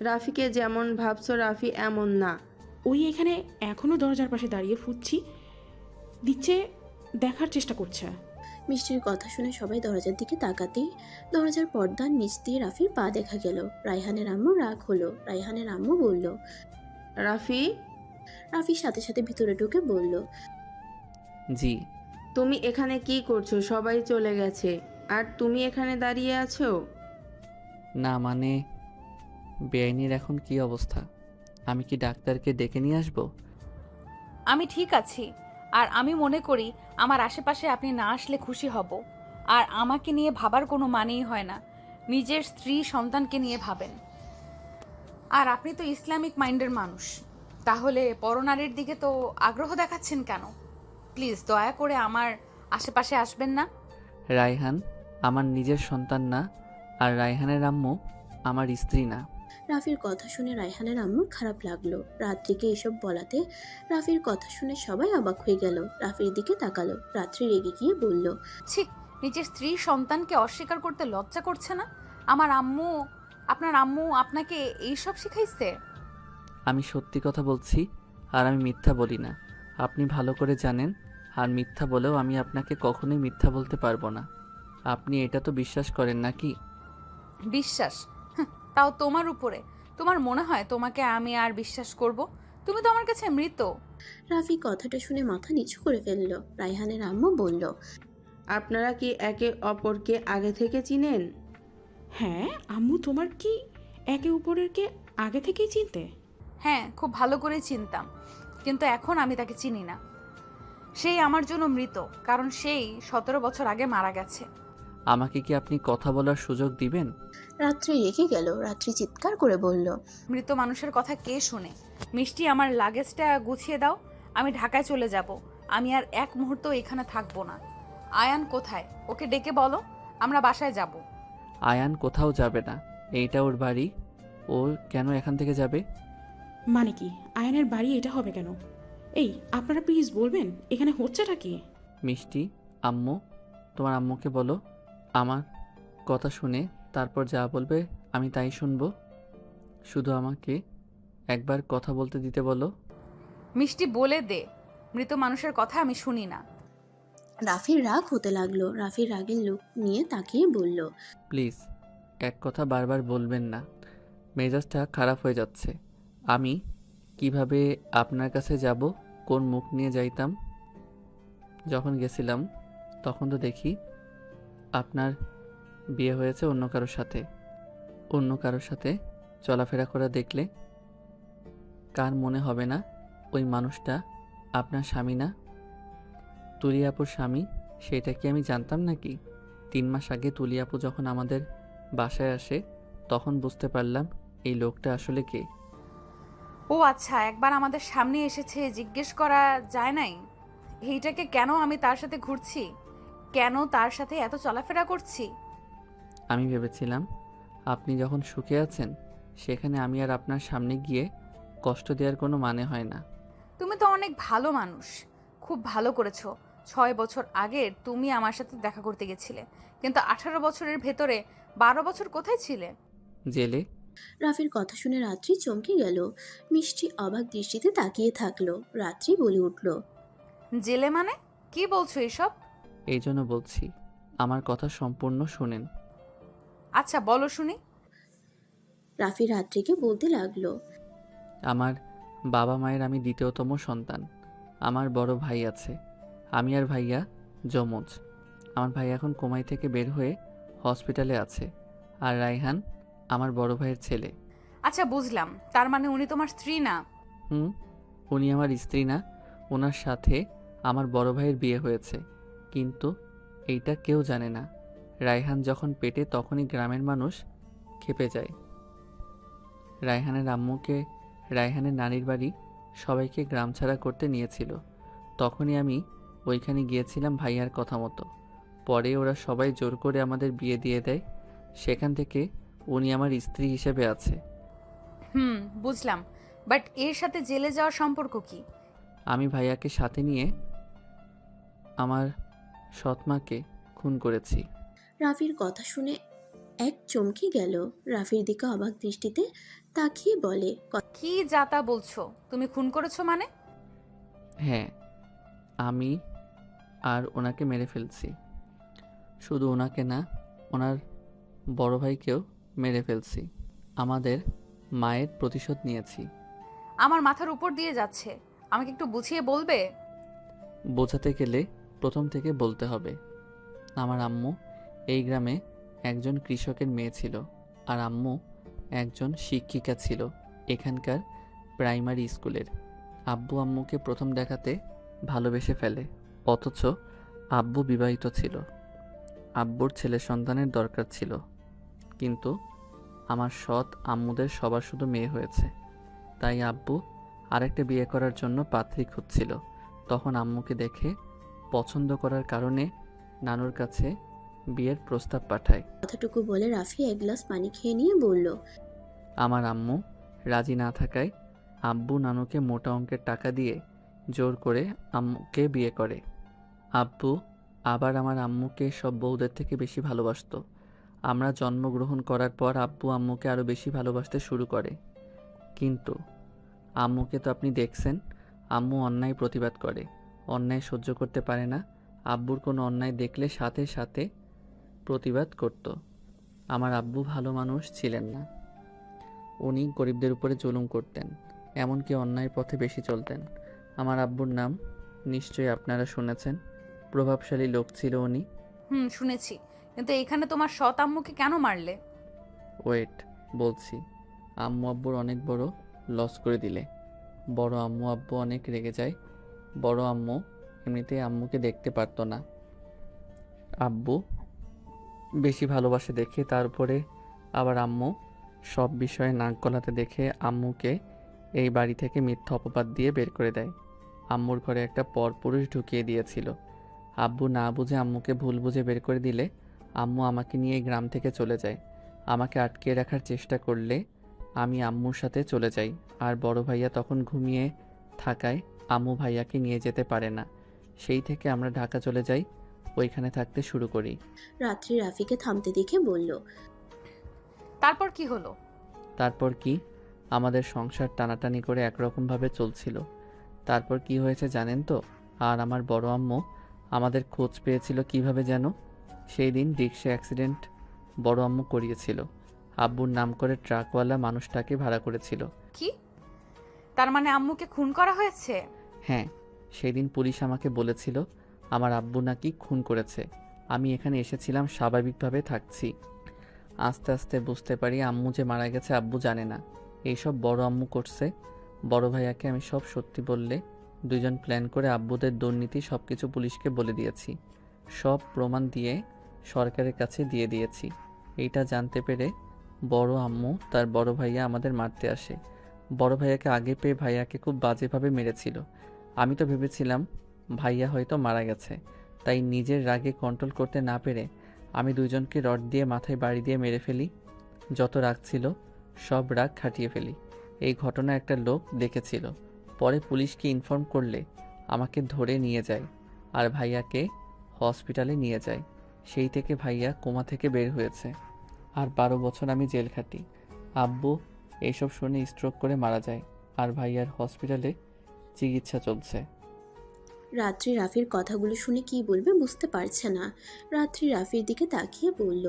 রাফিকে যেমন ভাবছো রাফি এমন না। ওই এখানে এখনও দরজার পাশে দাঁড়িয়ে ফুটছি দিচ্ছে, দেখার চেষ্টা করছে। মিষ্টির কথা শুনে সবাই দরজার দিকে তাকাতেই দরজার পর্দার নিচ দিয়ে রাফির পা দেখা গেল। রায়হানের আম্মু রাগ হলো। রায়হানের আম্মু বলল। রাফি, রাফির সাথে সাথে ভিতরে ঢুকে বলল, জি। তুমি এখানে কি করছো? সবাই চলে গেছে আর তুমি এখানে দাঁড়িয়ে আছো? না মানে, বেআইনির এখন কি অবস্থা? আমি কি ডাক্তারকে ডেকে নিয়ে আসবো? আমি ঠিক আছি, আর আমি মনে করি আমার আশেপাশে আপনি না আসলে খুশি হব। আর আমাকে নিয়ে ভাবার কোনো মানেই হয় না। নিজের স্ত্রী সন্তানকে নিয়ে ভাবেন। আর আপনি তো ইসলামিক মাইন্ডের মানুষ, তাহলে পরনারীর দিকে তো আগ্রহ দেখাচ্ছেন কেন? প্লিজ দয়া করে আমার আশেপাশে আসবেন না। রায়হান আমার নিজের সন্তান না, আর রায়হানের আম্মু আমার স্ত্রী না। রাফির কথা শুনে রায়হানের আম্মুর খারাপ লাগলো। রাত্রিকে এসব বলাতে রাফির কথা শুনে সবাই অবাক হয়ে গেল। রাফির দিকে তাকালো। রাত্রি রেগে গিয়ে বলল, ঠিক, নিজের স্ত্রী সন্তানকে অস্বীকার করতে লজ্জা করছে না? আপনার আম্মু আপনাকে এইসব শিখাইছে? আমি সত্যি কথা বলছি, আর আমি মিথ্যা বলি না। আপনি ভালো করে জানেন, আর মিথ্যা বলেও আমি আপনাকে কখনোই মিথ্যা বলতে পারবো না। আপনি এটা তো বিশ্বাস করেন নাকি? বিশ্বাস? তাও তোমার উপরে? তোমার মনে হয় তোমাকে আমি আর বিশ্বাস করব? তুমি তো আমার কাছে মৃত। রাফি কথাটা শুনে মাথা নিচু করে ফেলল। রায়হানের আম্মু বলল, আপনারা কি একে অপরকে আগে থেকে চিনেন? হ্যাঁ আম্মু, তোমার কি একে অপরকে আগে থেকেই চিনতে? হ্যাঁ, খুব ভালো করে চিনতাম, কিন্তু এখন আমি তাকে চিনি না। সেই আমার জন্য মৃত, কারণ সেই 17 বছর আগে মারা গেছে। আমাকে কি আপনি কথা বলার সুযোগ দিবেন? রাত্রি রেগে গেল। রাত্রি চিৎকার করে বলল, মৃত মানুষের কথা কে শুনে? মিষ্টি, আমার লাগেজটা গুছিয়ে দাও, আমি ঢাকায় চলে যাব। আমি আর এক মুহূর্ত এখানে থাকবো না। আয়ান কোথায়? ওকে ডেকে বলো, আমরা বাসায় যাব। আয়ান কোথাও যাবে না, এইটা ওর বাড়ি। ও কেন এখান থেকে যাবে? মানে কি আয়নের বাড়ি এটা হবে কেন? এই আপনারা প্লিজ বলবেন এখানে হচ্ছেটা কি? মিষ্টি, আম্মু, তোমার আম্মুকে বলো আমার কথা শুনে তারপর যা বলবে আমি তাই শুনবো। শুধু আমাকে একবার কথা বলতে দিতে বলো। মিষ্টি, বলে দে, মৃত মানুষের কথা আমি শুনি না। রাফির রাগ হতে লাগলো। রাফির রাগের লোক নিয়ে তাকিয়ে বলল, প্লিজ এক কথা বারবার বলবেন না, মেজাজটা খারাপ হয়ে যাচ্ছে। আমি কিভাবে আপনার কাছে যাব? কোন মুখ নিয়ে যাইতাম? যখন গেছিলাম তখন তো দেখি আপনার বিয়ে হয়েছে অন্য কারোর সাথে। অন্য কারোর সাথে চলাফেরা করা দেখলে কার মনে হবে না ওই মানুষটা আপনার স্বামী না? তুলি আপুর স্বামী, সেটা কি আমি জানতাম নাকি? 3 মাস আগে তুলি আপু যখন আমাদের বাসায় আসে তখন বুঝতে পারলাম এই লোকটা আসলে কে। ও আচ্ছা, একবার আমাদের সামনে এসেছে, জিজ্ঞেস করা যায় নাই এইটাকে কেন আমি তার সাথে ঘুরছি, কেন তার সাথে এত চলাফেরা করছি? আমি ভেবেছিলাম আপনি যখন সুখে আছেন সেখানে আমি আর আপনার সামনে গিয়ে কষ্ট দেওয়ার কোনো মানে হয় না। তুমি তো অনেক ভালো মানুষ, খুব ভালো করেছো। 6 বছর আগে তুমি আমার সাথে দেখা করতে গেছিলে, কিন্তু 18 বছরের ভেতরে 12 বছর কোথায় ছিলে? জেলে। রাফির কথা শুনে রাত্রি চমকে গেল। মিষ্টি অবাক দৃষ্টিতে তাকিয়ে থাকলো। রাত্রি বলে উঠল, জেলে মানে? কি বলছো এসব? এই জন্য বলছি আমার কথা সম্পূর্ণ শুনেন। আচ্ছা বলো শুনি। রাফি রাত্রিকে বলতে লাগলো, আমার বাবা মায়ের আমি দ্বিতীয়তম সন্তান। আমার বড় ভাই আছে, আমি আর ভাইয়া যমজ। আমার ভাই এখন কোমাই থেকে বের হয়ে হসপিটালে আছে। আর রায়হান আমার বড় ভাইয়ের ছেলে। আচ্ছা বুঝলাম, তার মানে উনি তোমার স্ত্রী না? উনি আমার স্ত্রী না, ওনার সাথে আমার বড় ভাইয়ের বিয়ে হয়েছে, কিন্তু এইটা কেউ জানে না। রায়হান যখন পেটে তখনই গ্রামের মানুষ খেপে যায়। রায়হানের আম্মুকে রায়হানের নানির বাড়ি সবাইকে গ্রাম ছাড়া করতে নিয়েছিল, তখনই আমি ওইখানে গিয়েছিলাম ভাইয়ার কথা মতো। পরে ওরা সবাই জোর করে আমাদের বিয়ে দিয়ে দেয়। সেখান থেকে উনি আমার স্ত্রী হিসেবে আছে। বুঝলাম, বাট এর সাথে জেলে যাওয়ার সম্পর্ক কি? আমি ভাইয়াকে সাথে নিয়ে আমার সৎমাকে খুন করেছি। রাফির কথা শুনে এক চমকে গেল। রাফির দিকে অবাক দৃষ্টিতে তাকিয়ে বলে, কি যাতা বলছো? তুমি খুন করেছো মানে? হ্যাঁ, আমি আর ওনাকে মেরে ফেলছি। শুধু ওনাকে না, ওনার বড় ভাইকেও মেরে ফেলছি। আমাদের মায়ের প্রতিশোধ নিয়েছি। আমার মাথার উপর দিয়ে যাচ্ছে, আমাকে একটু বুঝিয়ে বলবে? বোঝাতে গেলে প্রথম থেকে বলতে হবে। আমার আম্মু এই গ্রামে একজন কৃষকের মেয়ে ছিল, আর আম্মু একজন শিক্ষিকা ছিল এখানকার প্রাইমারি স্কুলের। আব্বু আম্মুকে প্রথম দেখাতে ভালোবেসে ফেলে, অথচ আব্বু বিবাহিত ছিল। আব্বুর ছেলে সন্তানের দরকার ছিল, কিন্তু আমার সৎ আম্মুদের সবার শুধু মেয়ে হয়েছে। তাই আব্বু আরেকটা বিয়ে করার জন্য পাত্রী খুঁজছিল। তখন আম্মুকে দেখে পছন্দ করার কারণে নানুর কাছে বিয়ের প্রস্তাব পাঠায়। কথাটুকু বলে রাফি এক গ্লাস পানি খেয়ে নিয়ে বলল, আমার আম্মু রাজি না থাকায় আব্বু নানুকে মোটা অঙ্কের টাকা দিয়ে জোর করে আম্মুকে বিয়ে করে। আব্বু আবার আমার আম্মুকে সব বউদের থেকে বেশি ভালোবাসতো। আমরা জন্মগ্রহণ করার পর আব্বু আম্মুকে আরও বেশি ভালোবাসতে শুরু করে। কিন্তু আম্মুকে তো আপনি দেখছেন, আম্মু অন্যায় প্রতিবাদ করে, অন্যায় সহ্য করতে পারে না। আব্বুর কোনো অন্যায় দেখলে সাথে সাথে প্রতিবাদ করত। আমার আব্বু ভালো মানুষ ছিলেন না, উনি গরিবদের উপরে জুলুম করতেন, এমনকি অন্যায়ের পথে বেশি চলতেন। আমার আব্বুর নাম নিশ্চয়ই আপনারা শুনেছেন, প্রভাবশালী লোক ছিল উনি। শুনেছি, কিন্তু এখানে তোমার সৎ আম্মুকে কেন মারলে? ওয়েট, বলছি। আম্মু আব্বুর অনেক বড় লস করে দিলে বড় আম্মু আব্বু অনেক রেগে যায়। বড় আম্মু এমনিতেই আম্মুকে দেখতে পারতো না, আব্বু বেশি ভালোবাসে দেখে, তারপরে আবার আম্মু সব বিষয়ে নাক গলাতে দেখে আম্মুকে এই বাড়ি থেকে মিথ্যা অপবাদ দিয়ে বের করে দেয়। আম্মুর ঘরে একটা পরপুরুষ ঢুকিয়ে দিয়েছিল। আব্বু না বুঝে আম্মুকে ভুল বুঝে বের করে দিলে আম্মু আমাকে নিয়ে এই গ্রাম থেকে চলে যায়। আমাকে আটকে রাখার চেষ্টা করলে আমি আম্মুর সাথে চলে যাই, আর বড় ভাইয়া তখন ঘুমিয়ে থাকায় আম্মু ভাইয়াকে নিয়ে যেতে পারে না। সেই থেকে আমরা ঢাকা চলে যাই, ওইখানে থাকতে শুরু করি। রাত্রি রাফিকে থামতে দেখে বলল, তারপর কি হলো? তারপর কি, আমাদের সংসার টানাটানি করে একরকমভাবে চলছিল। তারপর কি হয়েছে জানেন তো? আর আমার বড় আম্মু আমাদের খোঁজ পেয়েছিল কিভাবে যেন? সেই দিন রিক্সা অ্যাক্সিডেন্ট বড় আম্মু করিয়েছিল। আব্বুর নাম করে ট্রাকওয়ালা মানুষটাকে ভাড়া করেছিল। কি, তার মানে আম্মুকে খুন করা হয়েছে? হ্যাঁ, সেদিন পুলিশ আমাকে বলেছিল আমার আব্বু নাকি খুন করেছে। আমি এখানে এসেছিলাম স্বাভাবিকভাবে থাকছি, আস্তে আস্তে বুঝতে পারি আম্মু যে মারা গেছে আব্বু জানে না। এইসব বড় আম্মু করছে। বড় ভাইয়াকে আমি সব সত্যি বললে দুজন প্ল্যান করে আব্বুদের দুর্নীতি সব কিছু পুলিশকে বলে দিয়েছি। সব প্রমাণ দিয়ে সরকারের কাছে দিয়ে দিয়েছি। এইটা জানতে পেরে বড় আম্মু তার বড় ভাইয়া আমাদের মারতে আসে। বড় ভাইয়াকে আগে পেয়ে ভাইয়াকে খুব বাজেভাবে মেরেছিল। আমি তো ভেবেছিলাম ভাইয়া হয়তো মারা গেছে, তাই নিজের রাগে কন্ট্রোল করতে না পেরে আমি দুজনকে রড দিয়ে মাথায় বাড়ি দিয়ে মেরে ফেলি। যত রাগ ছিল সব রাগ খাটিয়ে ফেলি। এই ঘটনা একটা লোক দেখেছিল, পরে পুলিশকে ইনফর্ম করলে আমাকে ধরে নিয়ে যায় আর ভাইয়াকে হসপিটালে নিয়ে যায়। সেই থেকে ভাইয়া কোমা থেকে বের হয়েছে, আর 12 বছর আমি জেল খাটি। আব্বু এইসব শুনে স্ট্রোক করে মারা যায়, আর ভাইয়ার হসপিটালে চিকিৎসা চলছে। রাত্রি রাফির কথাগুলো শুনে কি বলবে বুঝতে পারছে না। রাত্রি রাফির দিকে তাকিয়ে বলল,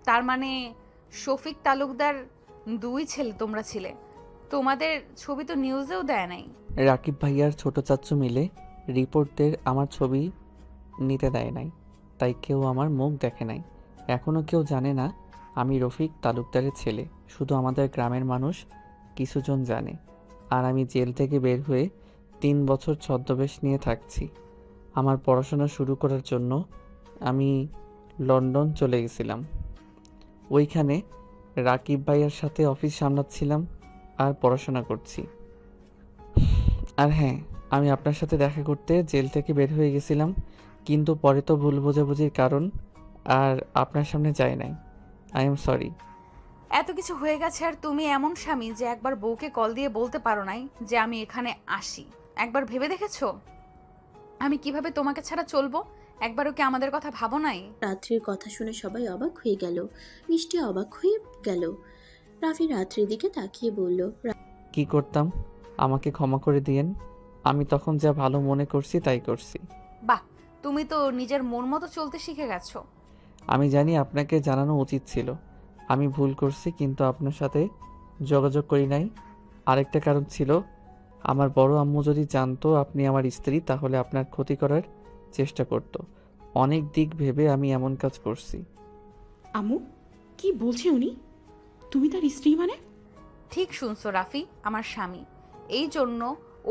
তার মানে শফিক তালুকদার 2 ছেলে তোমরা ছিলে? তোমাদের ছবি তো নিউজেও দেয় নাই। রাকিব ভাইয়ার ছোট চাচ্চু মিলে রিপোর্টদের আমার ছবি নিতে দেয় নাই, তাই কেউ আমার মুখ দেখে নাই। এখনও কেউ জানে না আমি রফিক তালুকদারের ছেলে, শুধু আমাদের গ্রামের মানুষ কিছুজন জানে। আর আমি জেল থেকে বের হয়ে 3 বছর ছদ্মবেশ নিয়ে থাকছি। আমার পড়াশোনা শুরু করার জন্য আমি লন্ডন চলে গেছিলাম। ওইখানে রাকিব ভাইয়ার সাথে অফিস সামলাচ্ছিলাম আর পড়াশোনা করছি। আর হ্যাঁ, আমি আপনার সাথে দেখা করতে জেল থেকে বের হয়ে গেছিলাম, কিন্তু পরে তো ভুল বোঝাবুঝির কারণ আর আপনার সামনে যাই নাই। I am sorry. এত কিছু হয়ে গেছে আর তুমি এমন স্বামী যে একবার বউকে কল দিয়ে বলতে পারো নাই যে আমি এখানে আসি? একবার ভেবে দেখেছো আমি কিভাবে তোমাকে ছাড়া চলবো? একবারও কি আমাদের কথা ভাবো নাই? রাত্রির কথা শুনে সবাই অবাক হয়ে গেল। মিষ্টি অবাক হয়ে গেল। রাফি রাত্রির দিকে তাকিয়ে বলল, কি করতাম? আমাকে ক্ষমা করে দিয়েন। আমি তখন যা ভালো মনে করছি তাই করছি। বাহ, তুমি তো নিজের মন মতো চলতে শিখে গেছো। আমি জানি আপনাকে জানানো উচিত ছিল। আমি ভুল করছি, কিন্তু আপনার সাথে যোগাযোগ করি নাই। আরেকটা কারণ ছিল, আমার বড় আম্মু যদি জানতো আপনি আমার স্ত্রী তাহলে আপনার ক্ষতি করার চেষ্টা করত। অনেক দিক ভেবে আমি এমন কাজ করছি। আম্মু, কি বলছে উনি? তুমি তার স্ত্রী মানে? ঠিক শুনছো রাফি, আমার স্বামী। এই জন্য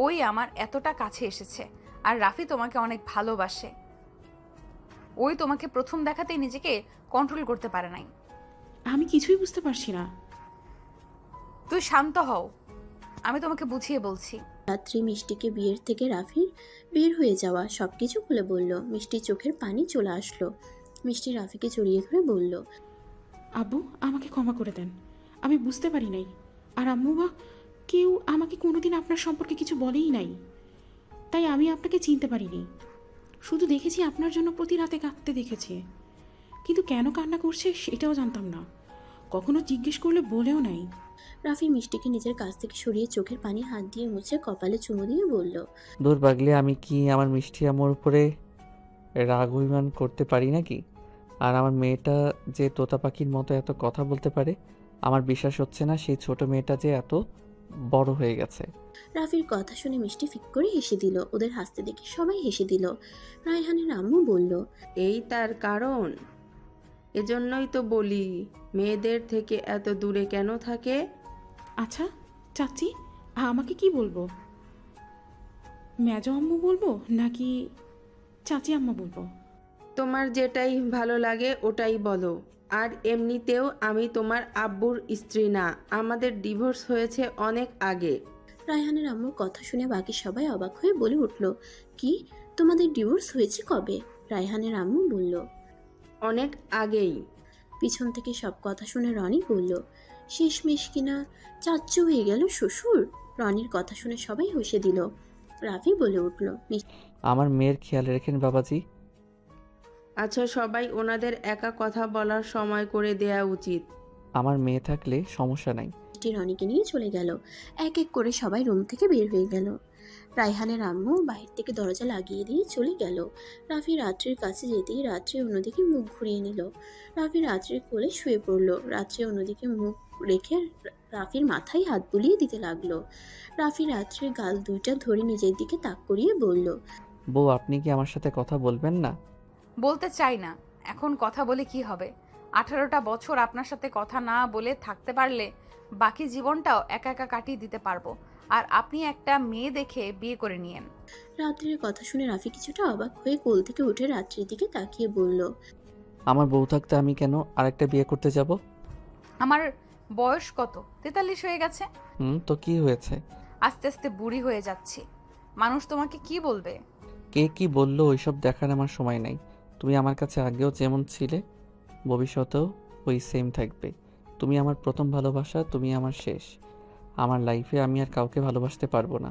ওই আমার এতটা কাছে এসেছে। আর রাফি তোমাকে অনেক ভালোবাসে। ওই তোমাকে প্রথম দেখাতেই নিজেকে কন্ট্রোল করতে পারে নাই। আমি কিছুই বুঝতে পারছি না। তুই শান্ত হও, আমি তোমাকে বুঝিয়ে বলছি। রাত্রি মিষ্টিকে বিয়ের থেকে রাফির বের হয়ে যাওয়া সবকিছু খুলে বলল। মিষ্টির চোখের পানি চলে আসলো। মিষ্টি রাফিকে জড়িয়ে ধরে বলল, আব্বু, আমাকে ক্ষমা করে দেন। আমি বুঝতে পারি নাই। আর আম্মু বা কেউ আমাকে কোনোদিন আপনার সম্পর্কে কিছু বলেই নাই, তাই আমি আপনাকে চিনতে পারিনি। শুধু দেখেছি আপনার জন্য প্রতি রাতে কাঁদতে দেখেছি, কিন্তু কেন কান্না করছে সেটাও জানতাম না। কখনো জিজ্ঞেস করলে বলেও নাই। রাফি মিষ্টিকে নিজের কাছ থেকে সরিয়ে চোখের পানি হাত দিয়ে মুছে কপালে চুমু দিয়ে বলল, দূর পাগলি, আমি কি আমার মিষ্টি আমার উপরে রাগ অভিমান করতে পারি নাকি? আর আমার মেয়েটা যে তোতা পাখির মতো এত কথা বলতে পারে, আমার বিশ্বাস হচ্ছে না সেই ছোট মেয়েটা যে এত বড় হয়ে গেছে। রাফির কথা শুনে মিষ্টি ফিক করে হেসে দিল। ওদের হাসতে দেখে সবাই হেসে দিল। রায়হানের আম্মু বলল, এই তার কারণ। এজন্যই তো বলি মেয়েদের থেকে এত দূরে কেন থাকে। আচ্ছা চাচি, আমাকে কি বলবো? মেজো আম্মু বলবো নাকি চাচি আম্মা বলবো? তোমার যেটাই ভালো লাগে ওটাই বলো। আর এমনিতেও আমি তোমার আব্বুর স্ত্রী না, আমাদের ডিভোর্স হয়েছে অনেক আগে। রায়হানের আম্মুর কথা শুনে বাকি সবাই অবাক হয়ে বলে উঠল, কি, তোমাদের ডিভোর্স হয়েছে কবে? রায়হানের আম্মু বলল, অনেক আগেই। পিছন থেকে সব কথা শুনে রনি বলল, শেষমেশ কিনা চাচ্চু হয়ে গেল শ্বশুর। রনির কথা শুনে সবাই হেসে দিল। রাফি বলে উঠল, আমার মেয়ের খেয়াল রেখেন বাবাজি। আচ্ছা, সবাই ওনাদের একা কথা বলার সময় করে দেয়া উচিত। আমার মেয়ে থাকলে সমস্যা নাই। মিষ্টি রনিকে নিয়ে চলে গেল। এক এক করে সবাই রুম থেকে বের হয়ে গেল। রায়হানের আম্মু বাইরে থেকে দরজা লাগিয়ে দিয়ে চলে গেল। রাফি রাত্রির কাছে যেতেই রাত্রি অন্যদিকে মুখ ঘুরিয়ে নিল। রাফি রাত্রির কোলে শুয়ে পড়ল। রাত্রি অন্যদিকে মুখ রেখে রাফির মাথায় হাত বুলিয়ে দিতে লাগলো। রাফি রাত্রির গাল দুইটা ধরে নিজের দিকে তাক করিয়ে বলল, বউ, আপনি কি আমার সাথে কথা বলবেন না? বলতে চাই না, এখন কথা বলে কি হবে? 18টা বছর আপনার সাথে কথা না বলে থাকতে পারলে বাকি জীবনটাও একা একা কাটিয়ে দিতে পারবো। আর আপনি একটা মেয়ে দেখে বিয়ে করে নিয়েন। রাত্রির কথা শুনে রাফি কিছুটা অবাক হয়ে কোল থেকে উঠে রাত্রির দিকে তাকিয়ে বলল, আমার বউ থাকতে আমি কেন আরেকটা বিয়ে করতে যাব? আমার বয়স কত? 43 হয়ে গেছে। তো কি হয়েছে? আস্তে আস্তে বুড়ি হয়ে যাচ্ছি। মানুষ তোমাকে কি বলবে? কে কি বললো ওইসব দেখার আমার সময় নাই। তুমি আমার কাছে আগেও যেমন ছিলে, ভবিষ্যতেও ওই সেম থাকবে। তুমি আমার প্রথম ভালোবাসা, তুমি আমার শেষ। আমার লাইফে আমি আর কাউকে ভালোবাসতে পারবো না।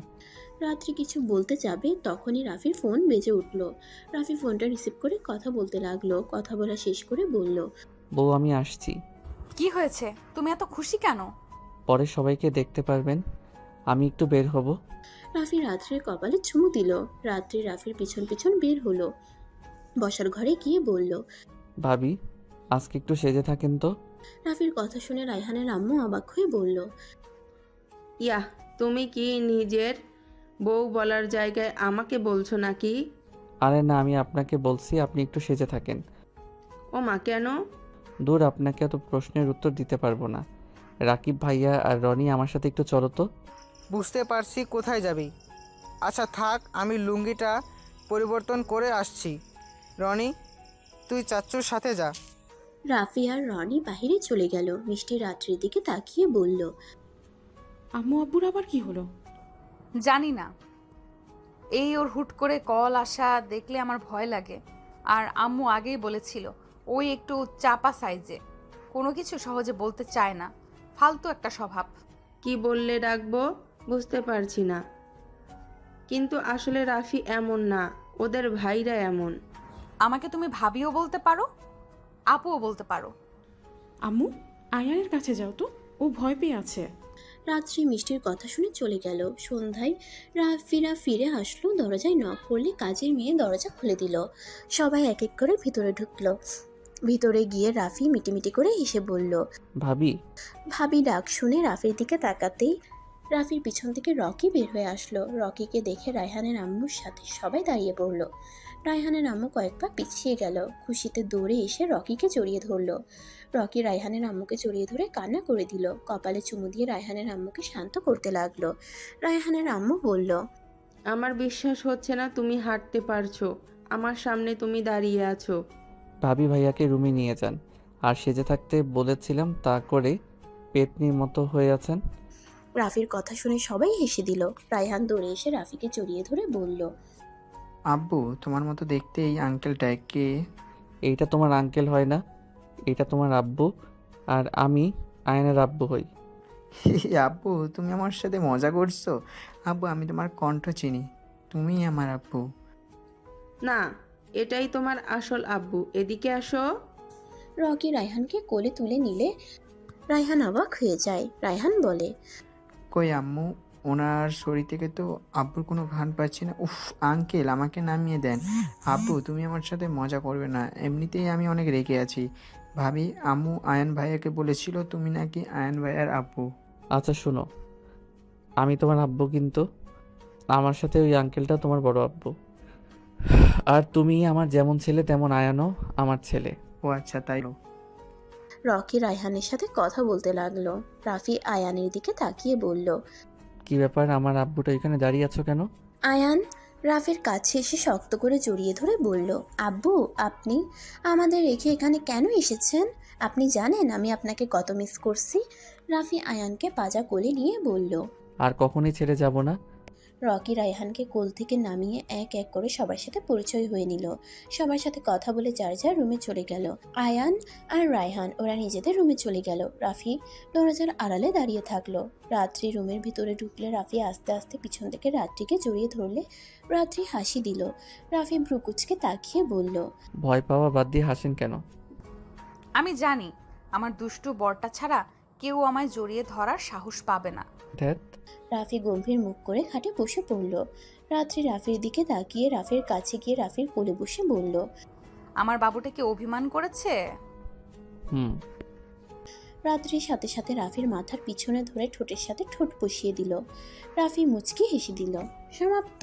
রাত্রি কিছু বলতে যাবে তখনই রাফির ফোন বেজে উঠল। রাফি ফোনটা রিসিভ করে কথা বলতে লাগলো। কথা বলা শেষ করে বলল, বউ, আমি আসছি। কি হয়েছে? তুমি এত খুশি কেন? পরে সবাইকে দেখতে পারবেন। আমি একটু বের হব। রাফি রাত্রির কপালে চুমু দিল। রাত্রি রাফির পিছন পিছন বের হলো। বসার ঘরে গিয়ে বলল, ভাবি, আজকে একটু সেজে থাকেন তো। রাফির কথা শুনে রায়হানের আম্মু অবাক হয়ে বলল, ইয়াহ, তুমি কি নিজের বউ বলার জায়গায় আমাকে বলছো নাকি? আরে না, আমি আপনাকে বলছি আপনি একটু সেজে থাকেন। ও মা, কেন? দূর, আপনাকে এত প্রশ্নের উত্তর দিতে পারবো না। রাকিব ভাইয়া আর রনি আমার সাথে একটু চলো তো। বুঝতে পারছি কোথায় যাবি। আচ্ছা থাক, আমি লুঙ্গিটা পরিবর্তন করে আসছি। রনি, তুই চাচ্চুর সাথে যা। রাফি আর রনি বাহিরে চলে গেল। মিষ্টি রাত্রির দিকে তাকিয়ে বলল, আম্মু আব্বুর আবার কি হলো? জানি না, এই ওর হুট করে কল আসা দেখলে আমার ভয় লাগে। আর আম্মু আগেই বলেছিল ওই একটু চাপা সাইজে, কোনো কিছু সহজে বলতে চায় না। ফালতু একটা স্বভাব। কি বললে ডাকবো বুঝতে পারছি না, কিন্তু আসলে রাফি এমন না, ওদের ভাইরা এমন। আমাকে তুমি ভাবিও বলতে পারো, আপুও বলতে পারো। আম্মু, আয়ানের কাছে যাও তো, ও ভয় পেয়ে আছে। রাত্রি মিষ্টির কথা শুনে চলে গেল। সন্ধ্যায় রাফিরা ফিরে আসলো। দরজায় নক করলে কাজের মেয়ে দরজা খুলে দিল। সবাই এক এক করে ভিতরে ঢুকলো। ভিতরে গিয়ে রাফি মিটিমিটি করে হেসে বলল, ভাবি। ভাবি ডাক শুনে রাফির দিকে তাকাতেই রাফির পিছন থেকে রকি বের হয়ে আসলো। রকিকে দেখে রায়হানের আম্মুর সাথে সবাই দাঁড়িয়ে পড়লো। রায়হানের আম্মু কয়েক পা পিছিয়ে গেল। খুশিতে দৌড়ে এসে রকিকে জড়িয়ে ধরলো। রকি রায়হানের আম্মুকে জড়িয়ে ধরে কান্না করে দিল। কপালে চুমু দিয়ে রায়হানের আম্মুকে শান্ত করতে লাগলো। রায়হানের আম্মু বলল, আমার বিশ্বাস হচ্ছে না তুমি হাঁটতে পারছো, আমার সামনে তুমি দাঁড়িয়ে আছো। ভাবি ভাইয়াকে রুমে নিয়ে যান। আর সেজে থাকতে বলেছিলাম তা করে পেতনির মতো হয়ে আছেন। রাফির কথা শুনে সবাই হেসে দিল। রায়হান দৌড়ে এসে রাফিকে জড়িয়ে ধরে বলল, আব্বু তোমার মতো দেখতে এই আঙ্কেলটাকে। এইটা তোমার আঙ্কেল হয় না, এটা তোমার আব্বু। আর আমি আয়নের আব্বু হই। আব্বু তুমি আমার সাথে মজা করছো? আব্বু আমি তোমার কণ্ঠ চিনি, তুমিই আমার আব্বু। না, এটাই তোমার আসল আব্বু, এদিকে আসো। রকি রায়হানকে কোলে তুলে নিলে রায়হান অবাক হয়ে যায়। রায়হান বলে, কই আম্মু, ওনার শরীর থেকে তো আব্বুর কোনো ঘ্রাণ পাচ্ছি না। উফ আঙ্কেল আমাকে নামিয়ে দেন। আব্বু তুমি আমার সাথে মজা করবে না, এমনিতেই আমি অনেক রেগে আছি। ভাবি আম্মু আয়ান ভাইয়াকে বলেছিল তুমি নাকি আয়ান ভাইয়ার আব্বু। আচ্ছা শোনো, আমি তোমার আব্বু, কিন্তু আমার সাথে ওই আঙ্কেলটা তোমার বড় আব্বু। আর তুমি আমার যেমন ছেলে তেমন আয়ানও আমার ছেলে। ও আচ্ছা তাই। রকি রায়হানের সাথে কথা বলতে লাগলো। রাফি আয়ানের দিকে তাকিয়ে বলল, কি ব্যাপার, আমার আব্বুটা এখানে দাঁড়িয়ে আছো কেন? আয়ান রাফির কাছে এসে শক্ত করে জড়িয়ে ধরে বলল, আব্বু আপনি আমাদের রেখে এখানে কেন এসেছেন? আপনি জানেন আমি আপনাকে কত মিস করছি। রাফি আয়ানকে পাজা কোলে নিয়ে বলল। আর কখনই ছেড়ে যাব না। রকি রায়হানকে কোল থেকে নামিয়ে এক এক করে সবার সাথে পরিচয় হয়ে নিল। সবার সাথে কথা বলে যার যার রুমে চলে গেল। আয়ান আর রায়হান ওরা নিজেদের রুমে চলে গেল। রাফি দরজার আড়ালে দাঁড়িয়ে থাকলো। রাত্রি রুমের ভিতরে ঢুকলে রাফি আস্তে আস্তে পিছন থেকে রাত্রিকে জড়িয়ে ধরলে রাত্রি হাসি দিল। রাফি ভ্রুকুচকে তাকিয়ে বলল, ভয় পাওয়া বাদ দিয়ে হাসেন কেন? আমি জানি আমার দুষ্টু বরটা ছাড়া কেউ আমায় জড়িয়ে ধরার সাহস পাবে না। ধ্যাত। রাফি গম্ভীর মুখ করে খাটে বসে পড়ল। রাত্রি রাফির দিকে তাকিয়ে রাফির কাছে গিয়ে রাফির কোলে বসে বলল, আমার বাবুটা কি অভিমান করেছে? হুম। রাত্রির সাথে সাথে রাফির মাথার পিছনে ধরে ঠোঁটের সাথে ঠোঁট বসিয়ে দিল। রাফি মুচকি হেসে দিল। সমাপ্ত।